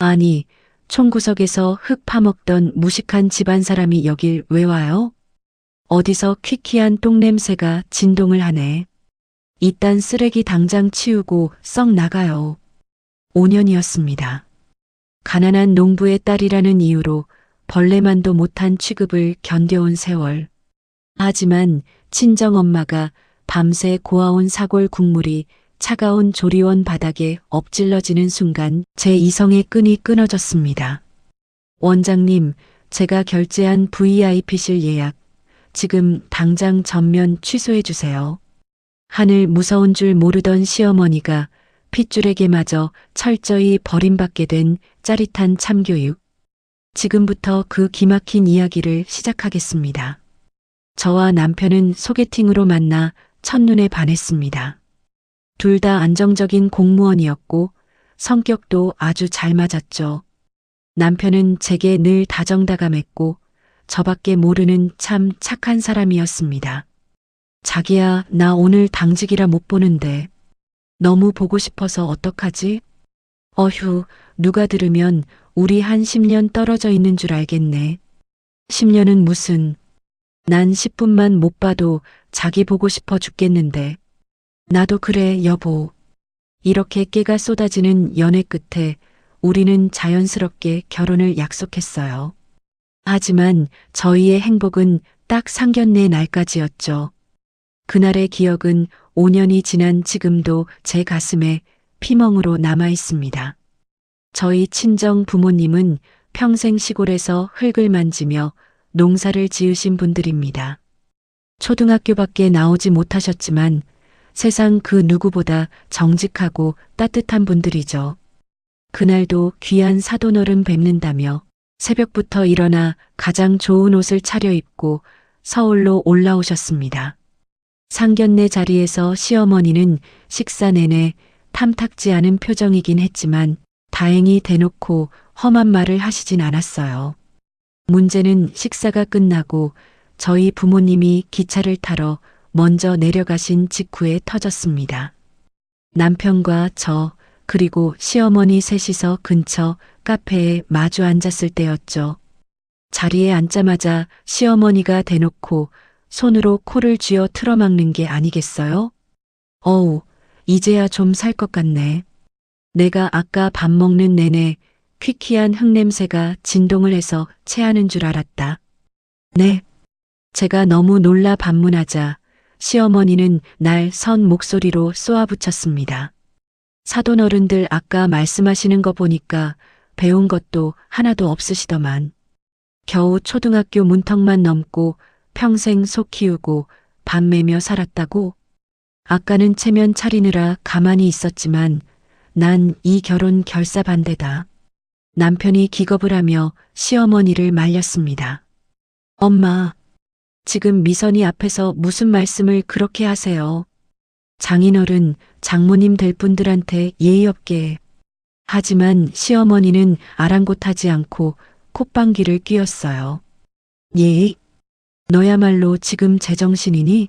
아니, 총구석에서 흙 파먹던 무식한 집안 사람이 여길 왜 와요? 어디서 퀴퀴한 똥냄새가 진동을 하네. 이딴 쓰레기 당장 치우고 썩 나가요. 5년이었습니다. 가난한 농부의 딸이라는 이유로 벌레만도 못한 취급을 견뎌온 세월. 하지만 친정엄마가 밤새 고아온 사골 국물이 차가운 조리원 바닥에 엎질러지는 순간 제 이성의 끈이 끊어졌습니다. 원장님, 제가 결제한 VIP실 예약 지금 당장 전면 취소해 주세요. 하늘 무서운 줄 모르던 시어머니가 핏줄에게마저 철저히 버림받게 된 짜릿한 참교육. 지금부터 그 기막힌 이야기를 시작하겠습니다. 저와 남편은 소개팅으로 만나 첫눈에 반했습니다. 둘 다 안정적인 공무원이었고 성격도 아주 잘 맞았죠. 남편은 제게 늘 다정다감했고 저밖에 모르는 참 착한 사람이었습니다. 자기야, 나 오늘 당직이라 못 보는데 너무 보고 싶어서 어떡하지? 어휴, 누가 들으면 우리 한 10년 떨어져 있는 줄 알겠네. 10년은 무슨, 난 10분만 못 봐도 자기 보고 싶어 죽겠는데. 나도 그래, 여보. 이렇게 깨가 쏟아지는 연애 끝에 우리는 자연스럽게 결혼을 약속했어요. 하지만 저희의 행복은 딱 상견례 날까지였죠. 그날의 기억은 5년이 지난 지금도 제 가슴에 피멍으로 남아 있습니다. 저희 친정 부모님은 평생 시골에서 흙을 만지며 농사를 지으신 분들입니다. 초등학교밖에 나오지 못하셨지만 세상 그 누구보다 정직하고 따뜻한 분들이죠. 그날도 귀한 사돈어른 뵙는다며 새벽부터 일어나 가장 좋은 옷을 차려입고 서울로 올라오셨습니다. 상견례 자리에서 시어머니는 식사 내내 탐탁지 않은 표정이긴 했지만 다행히 대놓고 험한 말을 하시진 않았어요. 문제는 식사가 끝나고 저희 부모님이 기차를 타러 먼저 내려가신 직후에 터졌습니다. 남편과 저 그리고 시어머니 셋이서 근처 카페에 마주 앉았을 때였죠. 자리에 앉자마자 시어머니가 대놓고 손으로 코를 쥐어 틀어막는 게 아니겠어요? 어우, 이제야 좀 살 것 같네. 내가 아까 밥 먹는 내내 퀴퀴한 흙냄새가 진동을 해서 체하는 줄 알았다. 네. 제가 너무 놀라 반문하자 시어머니는 날 선 목소리로 쏘아붙였습니다. 사돈어른들 아까 말씀하시는 거 보니까 배운 것도 하나도 없으시더만. 겨우 초등학교 문턱만 넘고 평생 소 키우고 밥 매며 살았다고? 아까는 체면 차리느라 가만히 있었지만 난 이 결혼 결사반대다. 남편이 기겁을 하며 시어머니를 말렸습니다. 엄마, 지금 미선이 앞에서 무슨 말씀을 그렇게 하세요? 장인어른, 장모님 될 분들한테 예의 없게. 하지만 시어머니는 아랑곳하지 않고 콧방귀를 뀌었어요. 예의? 너야말로 지금 제정신이니?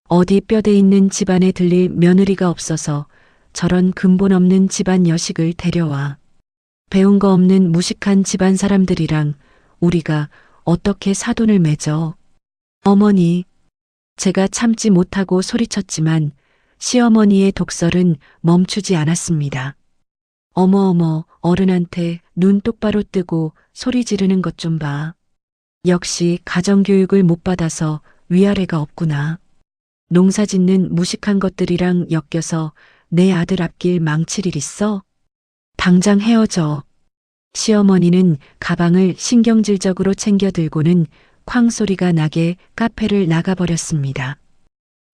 어디 뼈대 있는 집안에 들릴 며느리가 없어서 저런 근본 없는 집안 여식을 데려와. 배운 거 없는 무식한 집안 사람들이랑 우리가 어떻게 사돈을 맺어. 어머니, 제가 참지 못하고 소리쳤지만 시어머니의 독설은 멈추지 않았습니다. 어머어머, 어른한테 눈 똑바로 뜨고 소리 지르는 것 좀 봐. 역시 가정교육을 못 받아서 위아래가 없구나. 농사짓는 무식한 것들이랑 엮여서 내 아들 앞길 망칠 일 있어? 당장 헤어져. 시어머니는 가방을 신경질적으로 챙겨 들고는 쾅 소리가 나게 카페를 나가버렸습니다.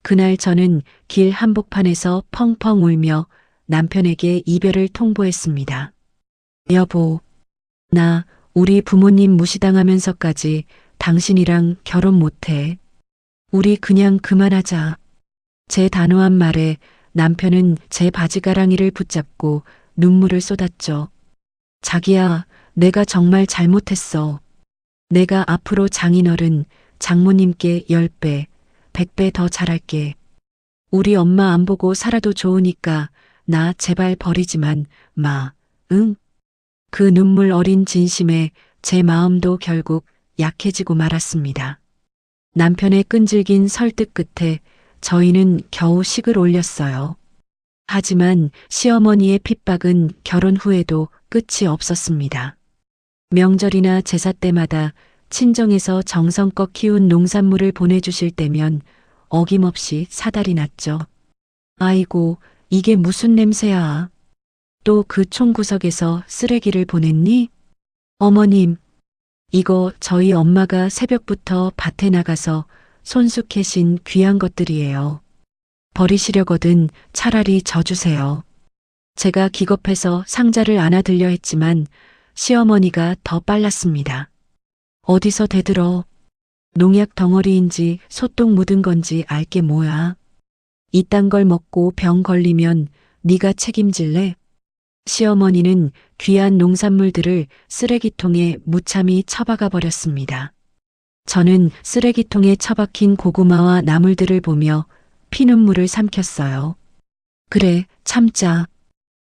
그날 저는 길 한복판에서 펑펑 울며 남편에게 이별을 통보했습니다. 여보, 나 우리 부모님 무시당하면서까지 당신이랑 결혼 못해. 우리 그냥 그만하자. 제 단호한 말에 남편은 제 바지가랑이를 붙잡고 눈물을 쏟았죠. 자기야, 내가 정말 잘못했어. 내가 앞으로 장인어른, 장모님께 10배, 100배 더 잘할게. 우리 엄마 안 보고 살아도 좋으니까 나 제발 버리지만 마, 응? 그 눈물 어린 진심에 제 마음도 결국 약해지고 말았습니다. 남편의 끈질긴 설득 끝에 저희는 겨우 식을 올렸어요. 하지만 시어머니의 핍박은 결혼 후에도 끝이 없었습니다. 명절이나 제사 때마다 친정에서 정성껏 키운 농산물을 보내주실 때면 어김없이 사달이 났죠. 아이고, 이게 무슨 냄새야. 또 그 총구석에서 쓰레기를 보냈니? 어머님, 이거 저희 엄마가 새벽부터 밭에 나가서 손수 캐신 귀한 것들이에요. 버리시려거든 차라리 져주세요. 제가 기겁해서 상자를 안아들려 했지만 시어머니가 더 빨랐습니다. 어디서 대들어. 농약 덩어리인지 소똥 묻은 건지 알게 뭐야. 이딴 걸 먹고 병 걸리면 네가 책임질래? 시어머니는 귀한 농산물들을 쓰레기통에 무참히 처박아 버렸습니다. 저는 쓰레기통에 처박힌 고구마와 나물들을 보며 피눈물을 삼켰어요. 그래, 참자.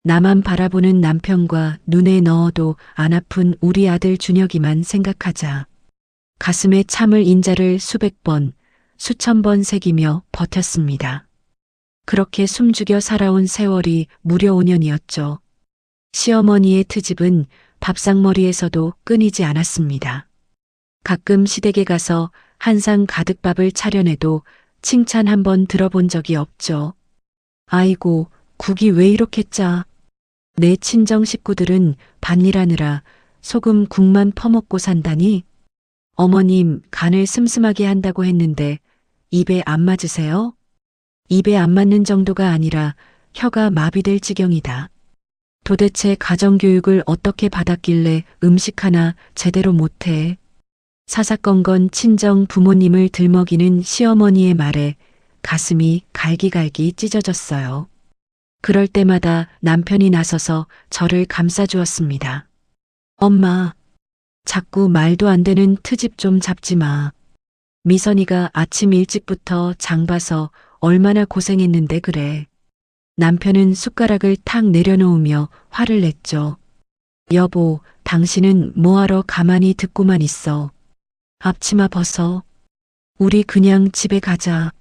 나만 바라보는 남편과 눈에 넣어도 안 아픈 우리 아들 준혁이만 생각하자. 가슴에 참을 인자를 수백 번, 수천 번 새기며 버텼습니다. 그렇게 숨죽여 살아온 세월이 무려 5년이었죠. 시어머니의 트집은 밥상머리에서도 끊이지 않았습니다. 가끔 시댁에 가서 한 상 가득 밥을 차려내도 칭찬 한 번 들어본 적이 없죠. 아이고, 국이 왜 이렇게 짜? 내 친정 식구들은 밭일하느라 소금 국만 퍼먹고 산다니? 어머님 간을 슴슴하게 한다고 했는데 입에 안 맞으세요? 입에 안 맞는 정도가 아니라 혀가 마비될 지경이다. 도대체 가정교육을 어떻게 받았길래 음식 하나 제대로 못해? 사사건건 친정 부모님을 들먹이는 시어머니의 말에 가슴이 갈기갈기 찢어졌어요. 그럴 때마다 남편이 나서서 저를 감싸주었습니다. 엄마, 자꾸 말도 안 되는 트집 좀 잡지 마. 미선이가 아침 일찍부터 장 봐서 얼마나 고생했는데 그래. 남편은 숟가락을 탁 내려놓으며 화를 냈죠. 여보, 당신은 뭐하러 가만히 듣고만 있어. 앞치마 벗어. 우리 그냥 집에 가자.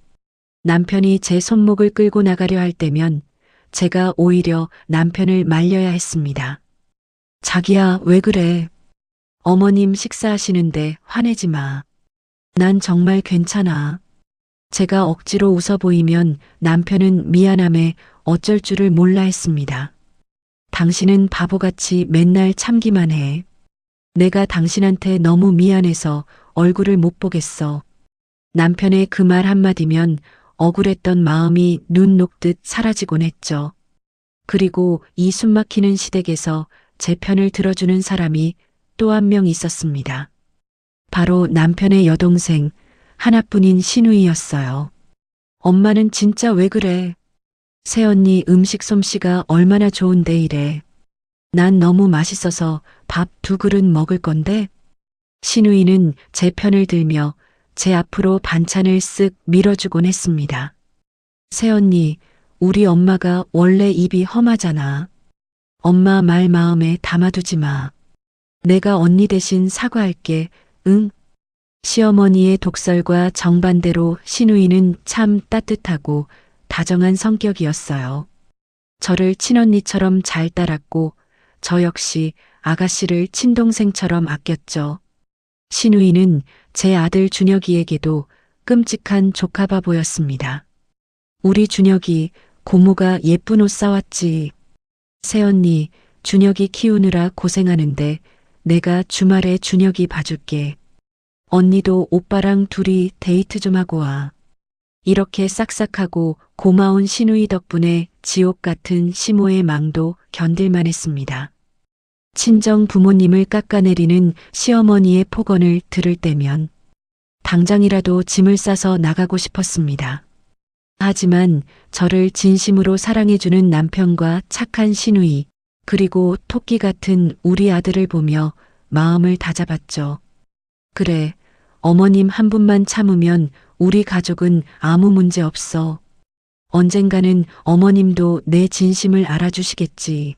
남편이 제 손목을 끌고 나가려 할 때면 제가 오히려 남편을 말려야 했습니다. 자기야, 왜 그래? 어머님 식사하시는데 화내지 마. 난 정말 괜찮아. 제가 억지로 웃어 보이면 남편은 미안함에 어쩔 줄을 몰라 했습니다. 당신은 바보같이 맨날 참기만 해. 내가 당신한테 너무 미안해서 얼굴을 못 보겠어. 남편의 그 말 한마디면 억울했던 마음이 눈 녹듯 사라지곤 했죠. 그리고 이 숨막히는 시댁에서 제 편을 들어주는 사람이 또 한 명 있었습니다. 바로 남편의 여동생, 하나뿐인 신우이였어요. 엄마는 진짜 왜 그래? 새언니 음식 솜씨가 얼마나 좋은데 이래. 난 너무 맛있어서 밥 2그릇 먹을 건데? 신우이는 제 편을 들며 제 앞으로 반찬을 쓱 밀어주곤 했습니다. 새언니, 우리 엄마가 원래 입이 험하잖아. 엄마 말 마음에 담아두지 마. 내가 언니 대신 사과할게, 응? 시어머니의 독설과 정반대로 신우이는 참 따뜻하고 다정한 성격이었어요. 저를 친언니처럼 잘 따랐고 저 역시 아가씨를 친동생처럼 아꼈죠. 신우이는 제 아들 준혁이에게도 끔찍한 조카바보였습니다. 우리 준혁이 고모가 예쁜 옷 사왔지. 새언니, 준혁이 키우느라 고생하는데 내가 주말에 준혁이 봐줄게. 언니도 오빠랑 둘이 데이트 좀 하고 와. 이렇게 싹싹하고 고마운 신우이 덕분에 지옥 같은 시모의 망도 견딜만 했습니다. 친정 부모님을 깎아내리는 시어머니의 폭언을 들을 때면 당장이라도 짐을 싸서 나가고 싶었습니다. 하지만 저를 진심으로 사랑해주는 남편과 착한 신우이, 그리고 토끼 같은 우리 아들을 보며 마음을 다잡았죠. 그래, 어머님 한 분만 참으면 우리 가족은 아무 문제 없어. 언젠가는 어머님도 내 진심을 알아주시겠지.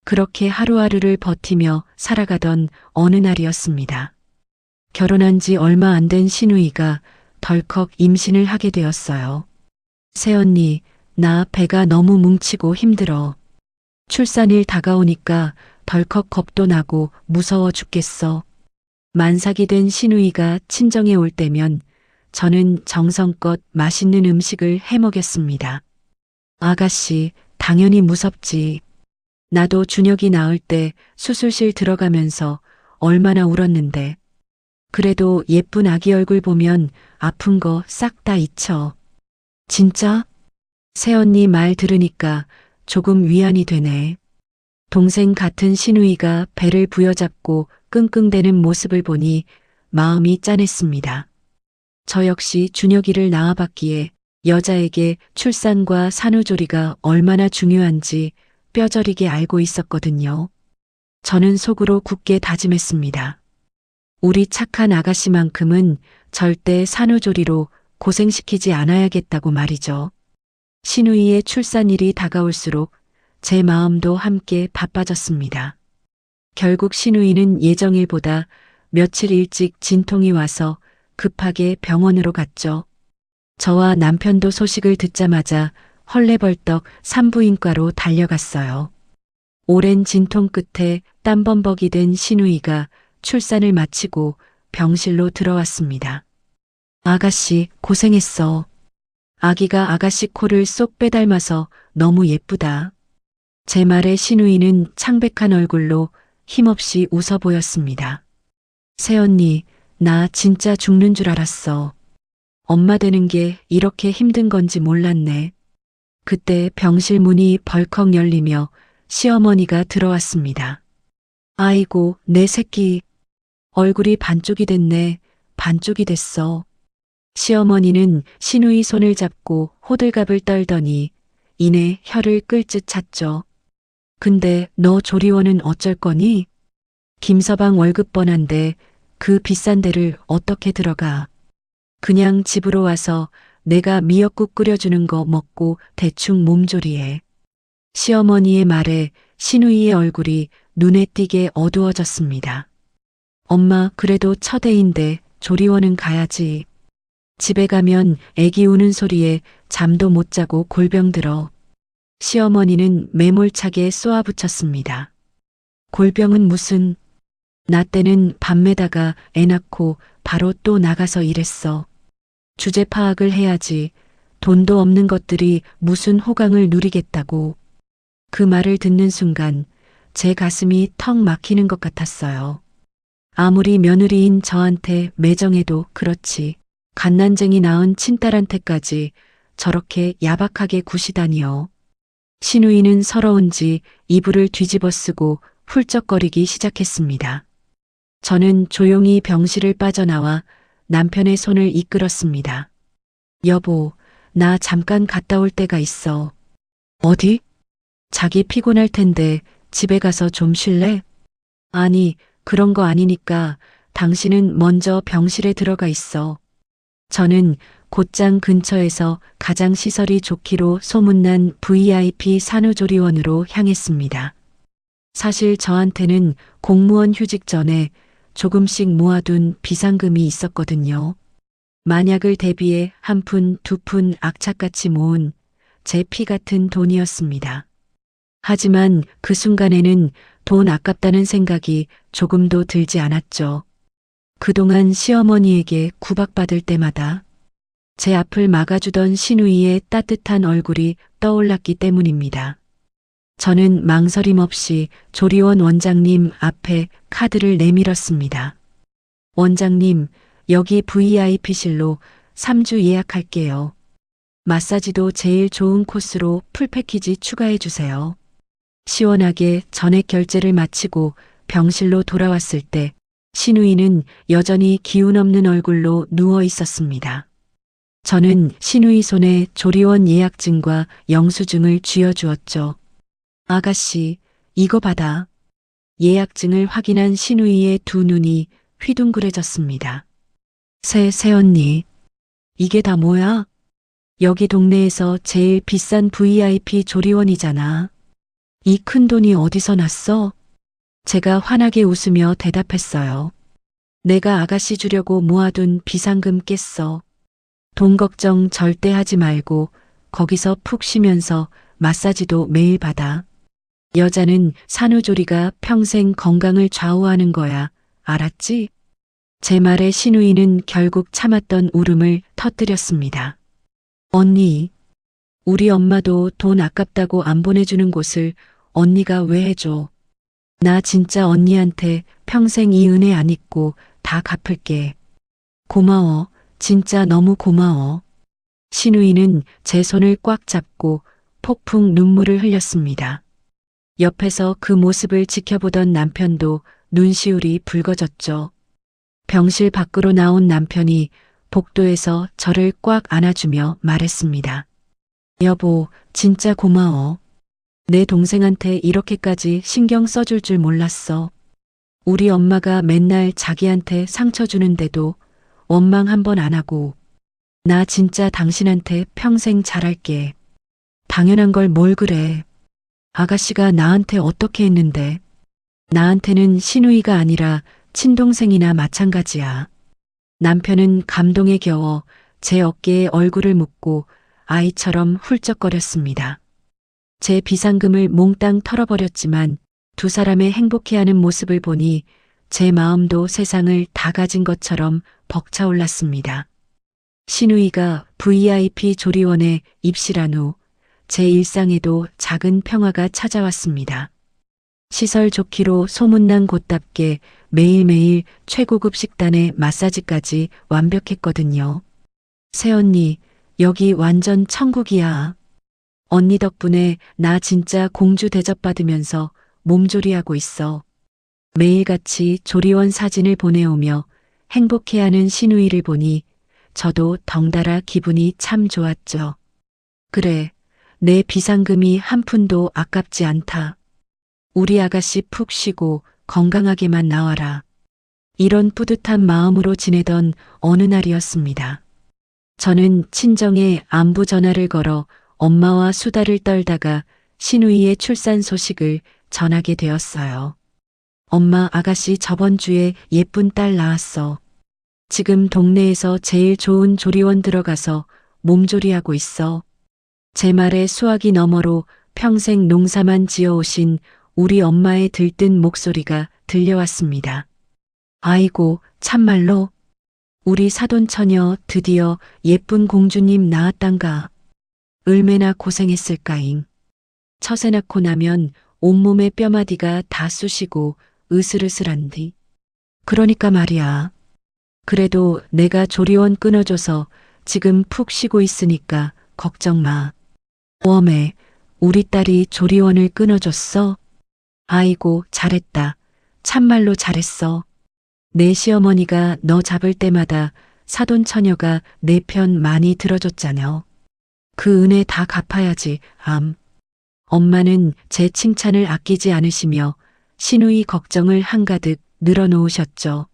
그렇게 하루하루를 버티며 살아가던 어느 날이었습니다. 결혼한 지 얼마 안 된 시누이가 덜컥 임신을 하게 되었어요. 새언니, 나 배가 너무 뭉치고 힘들어. 출산일 다가오니까 덜컥 겁도 나고 무서워 죽겠어. 만삭이 된 시누이가 친정에 올 때면 저는 정성껏 맛있는 음식을 해 먹였습니다. 아가씨, 당연히 무섭지. 나도 준혁이 낳을 때 수술실 들어가면서 얼마나 울었는데. 그래도 예쁜 아기 얼굴 보면 아픈 거 싹 다 잊혀. 진짜? 새언니 말 들으니까 조금 위안이 되네. 동생 같은 시누이가 배를 부여잡고 끙끙대는 모습을 보니 마음이 짠했습니다. 저 역시 준혁이를 낳아봤기에 여자에게 출산과 산후조리가 얼마나 중요한지 뼈저리게 알고 있었거든요. 저는 속으로 굳게 다짐했습니다. 우리 착한 아가씨만큼은 절대 산후조리로 고생시키지 않아야겠다고 말이죠. 시누이의 출산일이 다가올수록 제 마음도 함께 바빠졌습니다. 결국 시누이는 예정일보다 며칠 일찍 진통이 와서 급하게 병원으로 갔죠. 저와 남편도 소식을 듣자마자 헐레벌떡 산부인과로 달려갔어요. 오랜 진통 끝에 땀범벅이 된 시누이가 출산을 마치고 병실로 들어왔습니다. 아가씨, 고생했어. 아기가 아가씨 코를 쏙 빼닮아서 너무 예쁘다. 제 말에 시누이는 창백한 얼굴로 힘없이 웃어 보였습니다. 새언니, 나 진짜 죽는 줄 알았어. 엄마 되는 게 이렇게 힘든 건지 몰랐네. 그때 병실 문이 벌컥 열리며 시어머니가 들어왔습니다. 아이고, 내 새끼. 얼굴이 반쪽이 됐네. 반쪽이 됐어. 시어머니는 시누이 손을 잡고 호들갑을 떨더니 이내 혀를 끌 듯 찼죠. 근데 너 조리원은 어쩔 거니? 김서방 월급 뻔한데 그 비싼 데를 어떻게 들어가? 그냥 집으로 와서 내가 미역국 끓여주는 거 먹고 대충 몸조리해. 시어머니의 말에 시누이의 얼굴이 눈에 띄게 어두워졌습니다. 엄마, 그래도 첫 애인데 조리원은 가야지. 집에 가면 애기 우는 소리에 잠도 못 자고 골병 들어. 시어머니는 매몰차게 쏘아붙였습니다. 골병은 무슨. 나 때는 밤매다가 애 낳고 바로 또 나가서 일했어. 주제 파악을 해야지. 돈도 없는 것들이 무슨 호강을 누리겠다고. 그 말을 듣는 순간 제 가슴이 턱 막히는 것 같았어요. 아무리 며느리인 저한테 매정해도 그렇지. 갓난쟁이 낳은 친딸한테까지 저렇게 야박하게 구시다니요. 시누이는 서러운지 이불을 뒤집어 쓰고 훌쩍거리기 시작했습니다. 저는 조용히 병실을 빠져나와 남편의 손을 이끌었습니다. 여보, 나 잠깐 갔다 올 때가 있어. 어디? 자기 피곤할 텐데 집에 가서 좀 쉴래? 아니, 그런 거 아니니까 당신은 먼저 병실에 들어가 있어. 저는 곧장 근처에서 가장 시설이 좋기로 소문난 VIP 산후조리원으로 향했습니다. 사실 저한테는 공무원 휴직 전에 조금씩 모아둔 비상금이 있었거든요. 만약을 대비해 한 푼, 두 푼 악착같이 모은 제 피 같은 돈이었습니다. 하지만 그 순간에는 돈 아깝다는 생각이 조금도 들지 않았죠. 그동안 시어머니에게 구박받을 때마다 제 앞을 막아주던 시누이의 따뜻한 얼굴이 떠올랐기 때문입니다. 저는 망설임 없이 조리원 원장님 앞에 카드를 내밀었습니다. 원장님, 여기 VIP실로 3주 예약할게요. 마사지도 제일 좋은 코스로 풀패키지 추가해 주세요. 시원하게 전액 결제를 마치고 병실로 돌아왔을 때 시누이는 여전히 기운 없는 얼굴로 누워 있었습니다. 저는 시누이 손에 조리원 예약증과 영수증을 쥐어주었죠. 아가씨, 이거 받아. 예약증을 확인한 시누이의 두 눈이 휘둥그레졌습니다. 새언니, 이게 다 뭐야? 여기 동네에서 제일 비싼 VIP 조리원이잖아. 이 큰 돈이 어디서 났어? 제가 환하게 웃으며 대답했어요. 내가 아가씨 주려고 모아둔 비상금 깼어. 돈 걱정 절대 하지 말고 거기서 푹 쉬면서 마사지도 매일 받아. 여자는 산후조리가 평생 건강을 좌우하는 거야. 알았지? 제 말에 신우이는 결국 참았던 울음을 터뜨렸습니다. 언니, 우리 엄마도 돈 아깝다고 안 보내주는 곳을 언니가 왜 해줘? 나 진짜 언니한테 평생 이 은혜 안 잊고 다 갚을게. 고마워. 진짜 너무 고마워. 신우이는 제 손을 꽉 잡고 폭풍 눈물을 흘렸습니다. 옆에서 그 모습을 지켜보던 남편도 눈시울이 붉어졌죠. 병실 밖으로 나온 남편이 복도에서 저를 꽉 안아주며 말했습니다. 여보, 진짜 고마워. 내 동생한테 이렇게까지 신경 써줄 줄 몰랐어. 우리 엄마가 맨날 자기한테 상처 주는데도 원망 한 번 안 하고 나 진짜 당신한테 평생 잘할게. 당연한 걸 뭘 그래. 아가씨가 나한테 어떻게 했는데. 나한테는 신우이가 아니라 친동생이나 마찬가지야. 남편은 감동에 겨워 제 어깨에 얼굴을 묻고 아이처럼 훌쩍거렸습니다. 제 비상금을 몽땅 털어버렸지만 두 사람의 행복해하는 모습을 보니 제 마음도 세상을 다 가진 것처럼 벅차올랐습니다. 신우이가 VIP 조리원에 입실한 후 제 일상에도 작은 평화가 찾아왔습니다. 시설 좋기로 소문난 곳답게 매일매일 최고급 식단에 마사지까지 완벽했거든요. 새언니, 여기 완전 천국이야. 언니 덕분에 나 진짜 공주 대접받으면서 몸조리하고 있어. 매일같이 조리원 사진을 보내오며 행복해하는 신우이를 보니 저도 덩달아 기분이 참 좋았죠. 그래, 내 비상금이 한 푼도 아깝지 않다. 우리 아가씨 푹 쉬고 건강하게만 나와라. 이런 뿌듯한 마음으로 지내던 어느 날이었습니다. 저는 친정에 안부 전화를 걸어 엄마와 수다를 떨다가 신우이의 출산 소식을 전하게 되었어요. 엄마, 아가씨 저번 주에 예쁜 딸 낳았어. 지금 동네에서 제일 좋은 조리원 들어가서 몸조리하고 있어. 제 말에 수화기 너머로 평생 농사만 지어오신 우리 엄마의 들뜬 목소리가 들려왔습니다. 아이고, 참말로? 우리 사돈처녀 드디어 예쁜 공주님 낳았단가. 얼마나 고생했을까잉. 처세 낳고 나면 온몸의 뼈마디가 다 쑤시고 으슬으슬한디. 그러니까 말이야. 그래도 내가 조리원 끊어줘서 지금 푹 쉬고 있으니까 걱정 마. 웜에 우리 딸이 조리원을 끊어줬어? 아이고, 잘했다. 참말로 잘했어. 내 시어머니가 너 잡을 때마다 사돈 처녀가 내 편 많이 들어줬잖여. 그 은혜 다 갚아야지, 암. 엄마는 제 칭찬을 아끼지 않으시며 신우이 걱정을 한가득 늘어놓으셨죠.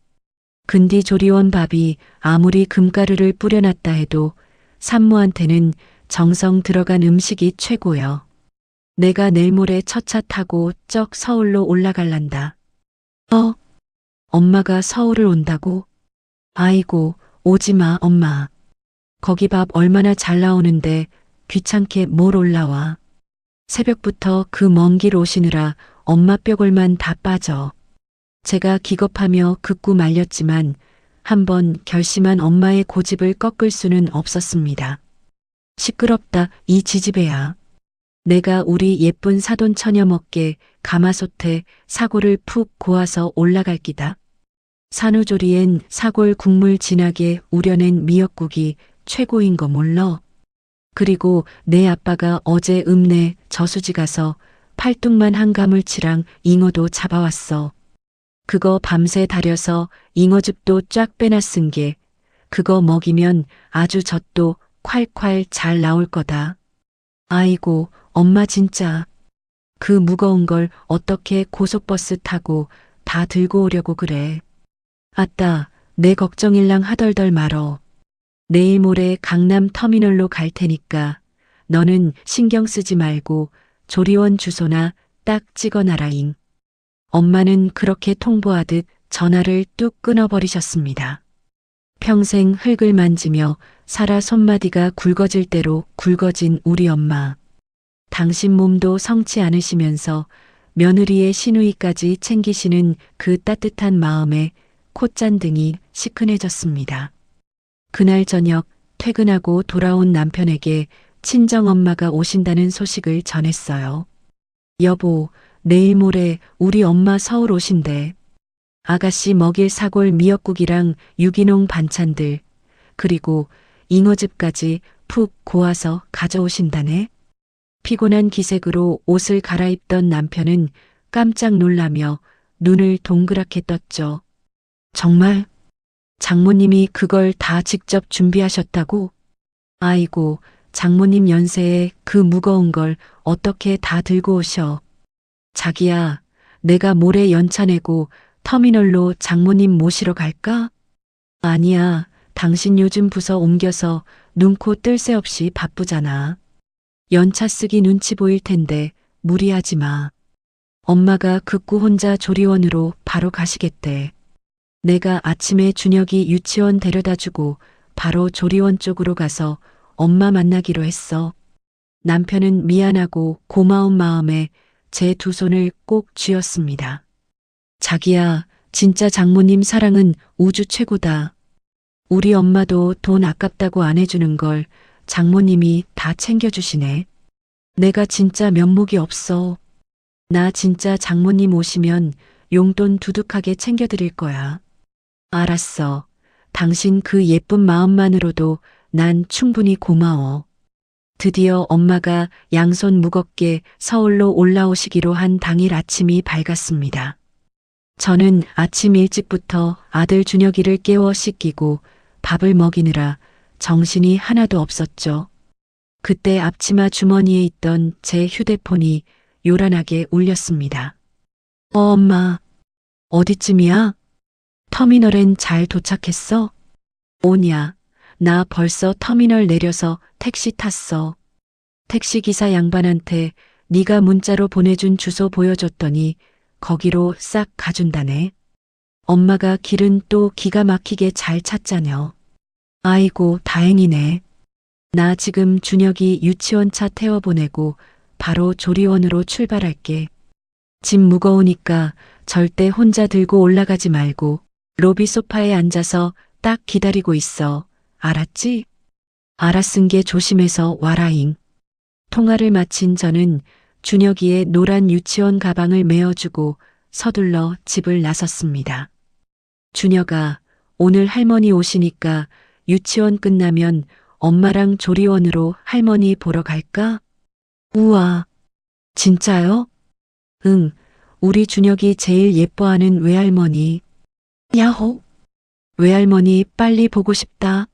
근디 조리원 밥이 아무리 금가루를 뿌려놨다 해도 산모한테는 정성 들어간 음식이 최고요. 내가 내일 모레 첫 차 타고 쩍 서울로 올라갈란다. 엄마가 서울을 온다고? 아이고, 오지마, 엄마. 거기 밥 얼마나 잘 나오는데 귀찮게 뭘 올라와. 새벽부터 그 먼 길 오시느라 엄마 뼈골만 다 빠져. 제가 기겁하며 극구 말렸지만 한번 결심한 엄마의 고집을 꺾을 수는 없었습니다. 시끄럽다, 이 지지배야. 내가 우리 예쁜 사돈 처녀 먹게 가마솥에 사골을 푹 고아서 올라갈 기다. 산후조리엔 사골 국물 진하게 우려낸 미역국이 최고인 거 몰러? 그리고 내 아빠가 어제 읍내 저수지 가서 팔뚝만 한 가물치랑 잉어도 잡아왔어. 그거 밤새 달여서 잉어즙도 쫙 빼놨은 게 그거 먹이면 아주 젖도 콸콸 잘 나올 거다. 아이고, 엄마 진짜. 그 무거운 걸 어떻게 고속버스 타고 다 들고 오려고 그래. 아따, 내 걱정일랑 하덜덜 말어. 내일 모레 강남 터미널로 갈 테니까 너는 신경 쓰지 말고 조리원 주소나 딱 찍어놔라잉. 엄마는 그렇게 통보하듯 전화를 뚝 끊어버리셨습니다. 평생 흙을 만지며 살아 손마디가 굵어질 대로 굵어진 우리 엄마. 당신 몸도 성치 않으시면서 며느리의 시누이까지 챙기시는 그 따뜻한 마음에 콧잔등이 시큰해졌습니다. 그날 저녁 퇴근하고 돌아온 남편에게 친정엄마가 오신다는 소식을 전했어요. 여보, 내일 모레 우리 엄마 서울 오신대. 아가씨 먹일 사골 미역국이랑 유기농 반찬들, 그리고 잉어즙까지 푹 고아서 가져오신다네. 피곤한 기색으로 옷을 갈아입던 남편은 깜짝 놀라며 눈을 동그랗게 떴죠. 정말? 장모님이 그걸 다 직접 준비하셨다고? 아이고, 장모님 연세에 그 무거운 걸 어떻게 다 들고 오셔. 자기야, 내가 모레 연차 내고 터미널로 장모님 모시러 갈까? 아니야, 당신 요즘 부서 옮겨서 눈코 뜰 새 없이 바쁘잖아. 연차 쓰기 눈치 보일 텐데 무리하지 마. 엄마가 극구 혼자 조리원으로 바로 가시겠대. 내가 아침에 준혁이 유치원 데려다주고 바로 조리원 쪽으로 가서 엄마 만나기로 했어. 남편은 미안하고 고마운 마음에 제 두 손을 꼭 쥐었습니다. 자기야, 진짜 장모님 사랑은 우주 최고다. 우리 엄마도 돈 아깝다고 안 해주는 걸 장모님이 다 챙겨주시네. 내가 진짜 면목이 없어. 나 진짜 장모님 오시면 용돈 두둑하게 챙겨드릴 거야. 알았어. 당신 그 예쁜 마음만으로도 난 충분히 고마워. 드디어 엄마가 양손 무겁게 서울로 올라오시기로 한 당일 아침이 밝았습니다. 저는 아침 일찍부터 아들 준혁이를 깨워 씻기고 밥을 먹이느라 정신이 하나도 없었죠. 그때 앞치마 주머니에 있던 제 휴대폰이 요란하게 울렸습니다. 엄마, 어디쯤이야? 터미널엔 잘 도착했어? 오냐, 나 벌써 터미널 내려서 택시 탔어. 택시기사 양반한테 네가 문자로 보내준 주소 보여줬더니 거기로 싹 가준다네. 엄마가 길은 또 기가 막히게 잘 찾자녀. 아이고, 다행이네. 나 지금 준혁이 유치원 차 태워보내고 바로 조리원으로 출발할게. 짐 무거우니까 절대 혼자 들고 올라가지 말고 로비 소파에 앉아서 딱 기다리고 있어. 알았지? 알았은 게 조심해서 와라잉. 통화를 마친 저는 준혁이의 노란 유치원 가방을 메어주고 서둘러 집을 나섰습니다. 준혁아, 오늘 할머니 오시니까 유치원 끝나면 엄마랑 조리원으로 할머니 보러 갈까? 우와, 진짜요? 응, 우리 준혁이 제일 예뻐하는 외할머니. 야호! 외할머니 빨리 보고 싶다.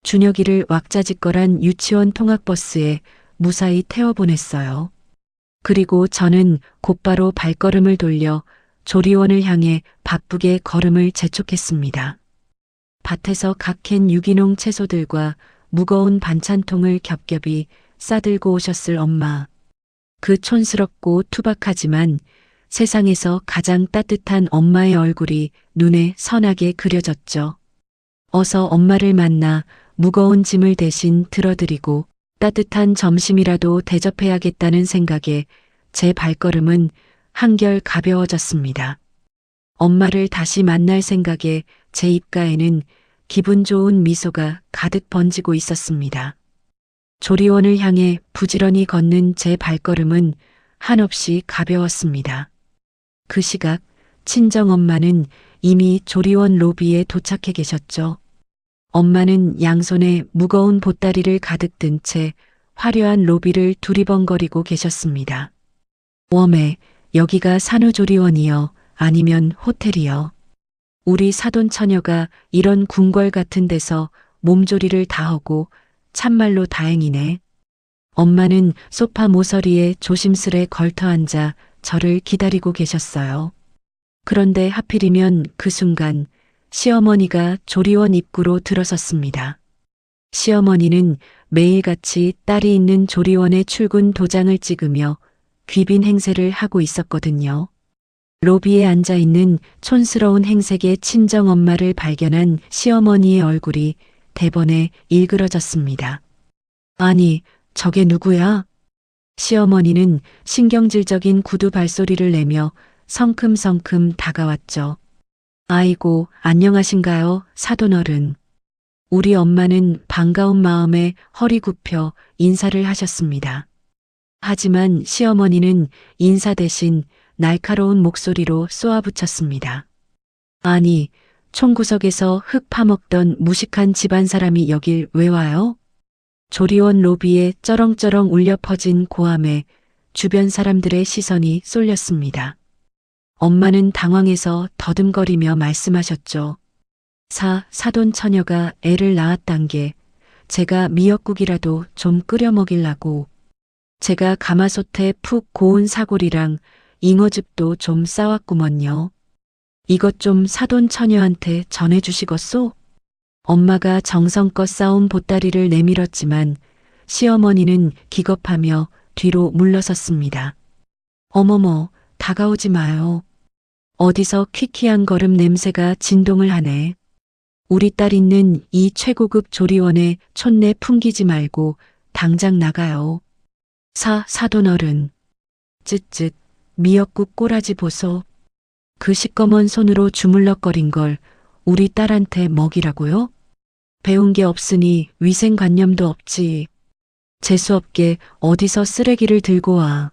준혁이를 왁자지껄한 유치원 통학버스에 무사히 태워보냈어요. 그리고 저는 곧바로 발걸음을 돌려 조리원을 향해 바쁘게 걸음을 재촉했습니다. 밭에서 각 캔 유기농 채소들과 무거운 반찬통을 겹겹이 싸들고 오셨을 엄마. 그 촌스럽고 투박하지만 세상에서 가장 따뜻한 엄마의 얼굴이 눈에 선하게 그려졌죠. 어서 엄마를 만나 무거운 짐을 대신 들어드리고 따뜻한 점심이라도 대접해야겠다는 생각에 제 발걸음은 한결 가벼워졌습니다. 엄마를 다시 만날 생각에 제 입가에는 기분 좋은 미소가 가득 번지고 있었습니다. 조리원을 향해 부지런히 걷는 제 발걸음은 한없이 가벼웠습니다. 그 시각 친정엄마는 이미 조리원 로비에 도착해 계셨죠. 엄마는 양손에 무거운 보따리를 가득 든 채 화려한 로비를 두리번거리고 계셨습니다. 웜에 여기가 산후조리원이요, 아니면 호텔이요. 우리 사돈 처녀가 이런 궁궐 같은 데서 몸조리를 다 하고 참말로 다행이네. 엄마는 소파 모서리에 조심스레 걸터앉아 저를 기다리고 계셨어요. 그런데 하필이면 그 순간 시어머니가 조리원 입구로 들어섰습니다. 시어머니는 매일같이 딸이 있는 조리원의 출근 도장을 찍으며 귀빈 행세를 하고 있었거든요. 로비에 앉아 있는 촌스러운 행색의 친정엄마를 발견한 시어머니의 얼굴이 대번에 일그러졌습니다. 아니, 저게 누구야? 시어머니는 신경질적인 구두 발소리를 내며 성큼성큼 다가왔죠. 아이고, 안녕하신가요, 사돈어른. 우리 엄마는 반가운 마음에 허리 굽혀 인사를 하셨습니다. 하지만 시어머니는 인사 대신 날카로운 목소리로 쏘아붙였습니다. 아니, 총구석에서 흙 파먹던 무식한 집안 사람이 여길 왜 와요? 조리원 로비에 쩌렁쩌렁 울려 퍼진 고함에 주변 사람들의 시선이 쏠렸습니다. 엄마는 당황해서 더듬거리며 말씀하셨죠. 사돈 처녀가 애를 낳았단 게 제가 미역국이라도 좀 끓여 먹이려고. 제가 가마솥에 푹 고운 사골이랑 잉어즙도 좀 싸왔구먼요. 이것 좀 사돈 처녀한테 전해주시겠소? 엄마가 정성껏 싸운 보따리를 내밀었지만 시어머니는 기겁하며 뒤로 물러섰습니다. 어머머, 다가오지 마요. 어디서 퀴퀴한 걸음 냄새가 진동을 하네. 우리 딸 있는 이 최고급 조리원에 촌내 풍기지 말고 당장 나가요. 사돈어른. 쯧쯧, 미역국 꼬라지 보소. 그 시꺼먼 손으로 주물럭거린 걸 우리 딸한테 먹이라고요? 배운 게 없으니 위생관념도 없지. 재수없게 어디서 쓰레기를 들고 와.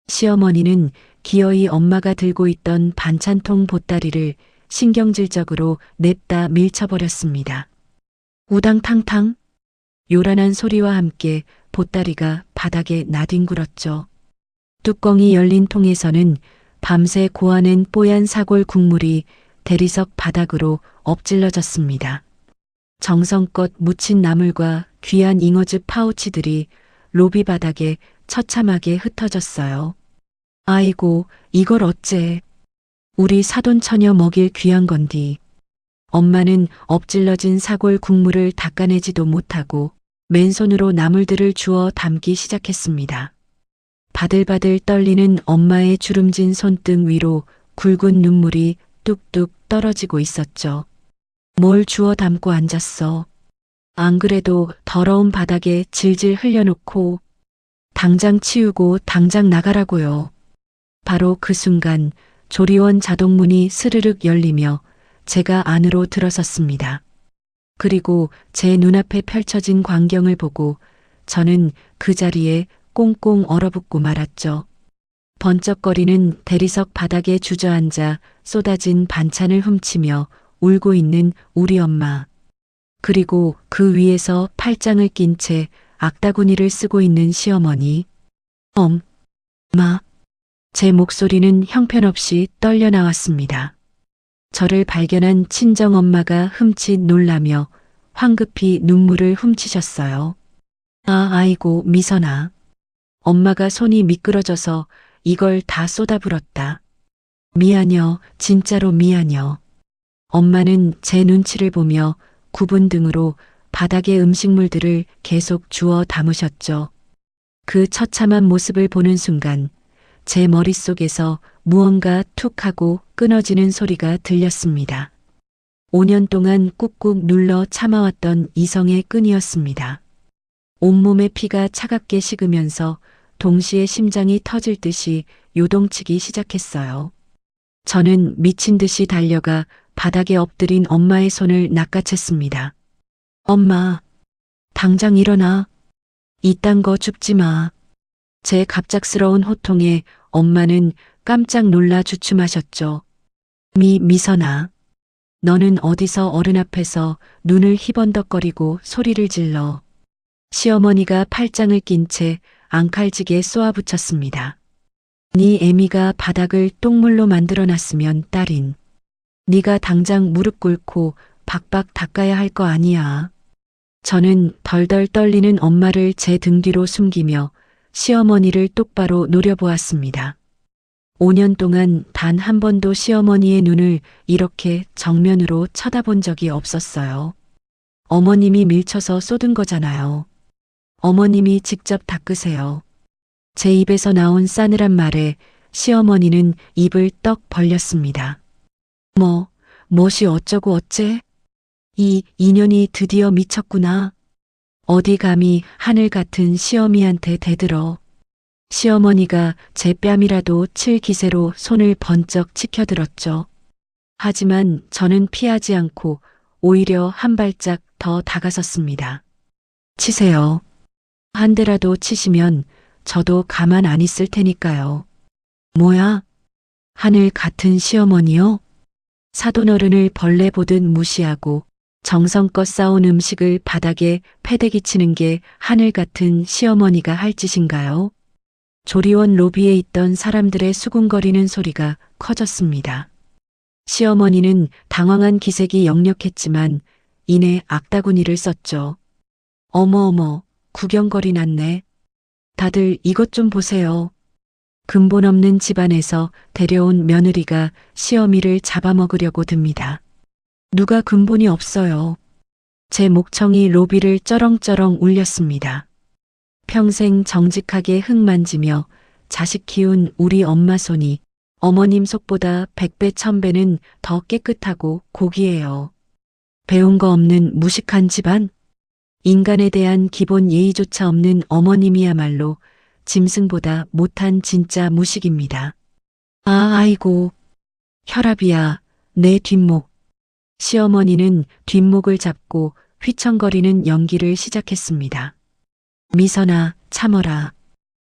시어머니는 기어이 엄마가 들고 있던 반찬통 보따리를 신경질적으로 냅다 밀쳐버렸습니다. 우당탕탕 요란한 소리와 함께 보따리가 바닥에 나뒹굴었죠. 뚜껑이 열린 통에서는 밤새 고아낸 뽀얀 사골 국물이 대리석 바닥으로 엎질러졌습니다. 정성껏 묻힌 나물과 귀한 잉어즙 파우치들이 로비 바닥에 처참하게 흩어졌어요. 아이고, 이걸 어째. 우리 사돈 처녀 먹일 귀한 건디. 엄마는 엎질러진 사골 국물을 닦아내지도 못하고 맨손으로 나물들을 주워 담기 시작했습니다. 바들바들 떨리는 엄마의 주름진 손등 위로 굵은 눈물이 뚝뚝 떨어지고 있었죠. 뭘 주워 담고 앉았어. 안 그래도 더러운 바닥에 질질 흘려놓고 당장 치우고 당장 나가라고요. 바로 그 순간 조리원 자동문이 스르륵 열리며 제가 안으로 들어섰습니다. 그리고 제 눈앞에 펼쳐진 광경을 보고 저는 그 자리에 꽁꽁 얼어붙고 말았죠. 번쩍거리는 대리석 바닥에 주저앉아 쏟아진 반찬을 훔치며 울고 있는 우리 엄마. 그리고 그 위에서 팔짱을 낀 채 악다구니를 쓰고 있는 시어머니. 엄마. 제 목소리는 형편없이 떨려 나왔습니다. 저를 발견한 친정엄마가 흠칫 놀라며 황급히 눈물을 훔치셨어요. 아이고, 미선아. 엄마가 손이 미끄러져서 이걸 다 쏟아불었다. 미안여, 진짜로 미안여. 엄마는 제 눈치를 보며 굽은 등으로 바닥의 음식물들을 계속 주워 담으셨죠. 그 처참한 모습을 보는 순간 제 머릿속에서 무언가 툭 하고 끊어지는 소리가 들렸습니다. 5년 동안 꾹꾹 눌러 참아왔던 이성의 끈이었습니다. 온몸의 피가 차갑게 식으면서 동시에 심장이 터질 듯이 요동치기 시작했어요. 저는 미친 듯이 달려가 바닥에 엎드린 엄마의 손을 낚아챘습니다. 엄마, 당장 일어나. 이딴 거 줍지 마. 제 갑작스러운 호통에 엄마는 깜짝 놀라 주춤하셨죠. 미선아. 너는 어디서 어른 앞에서 눈을 희번덕거리고 소리를 질러. 시어머니가 팔짱을 낀 채 앙칼지게 쏘아붙였습니다. 네 애미가 바닥을 똥물로 만들어놨으면 딸인. 네가 당장 무릎 꿇고 박박 닦아야 할 거 아니야. 저는 덜덜 떨리는 엄마를 제 등 뒤로 숨기며 시어머니를 똑바로 노려보았습니다. 5년 동안 단 한 번도 시어머니의 눈을 이렇게 정면으로 쳐다본 적이 없었어요. 어머님이 밀쳐서 쏟은 거잖아요. 어머님이 직접 닦으세요. 제 입에서 나온 싸늘한 말에 시어머니는 입을 떡 벌렸습니다. 무엇이 어쩌고 어째? 이 인연이 드디어 미쳤구나. 어디 감히 하늘 같은 시어미한테 대들어. 시어머니가 제 뺨이라도 칠 기세로 손을 번쩍 치켜들었죠. 하지만 저는 피하지 않고 오히려 한 발짝 더 다가섰습니다. 치세요. 한 대라도 치시면 저도 가만 안 있을 테니까요. 뭐야? 하늘 같은 시어머니요? 사돈어른을 벌레 보듯 무시하고 정성껏 싸온 음식을 바닥에 패대기 치는 게 하늘 같은 시어머니가 할 짓인가요? 조리원 로비에 있던 사람들의 수군거리는 소리가 커졌습니다. 시어머니는 당황한 기색이 역력했지만 이내 악다구니를 썼죠. 어머, 구경거리 났네. 다들 이것 좀 보세요. 근본 없는 집안에서 데려온 며느리가 시어미를 잡아먹으려고 듭니다. 누가 근본이 없어요. 제 목청이 로비를 쩌렁쩌렁 울렸습니다. 평생 정직하게 흙 만지며 자식 키운 우리 엄마 손이 어머님 속보다 100배 1000배는 더 깨끗하고 고귀해요. 배운 거 없는 무식한 집안? 인간에 대한 기본 예의조차 없는 어머님이야말로 짐승보다 못한 진짜 무식입니다. 아이고, 혈압이야, 내 뒷목. 시어머니는 뒷목을 잡고 휘청거리는 연기를 시작했습니다. 미선아, 참어라.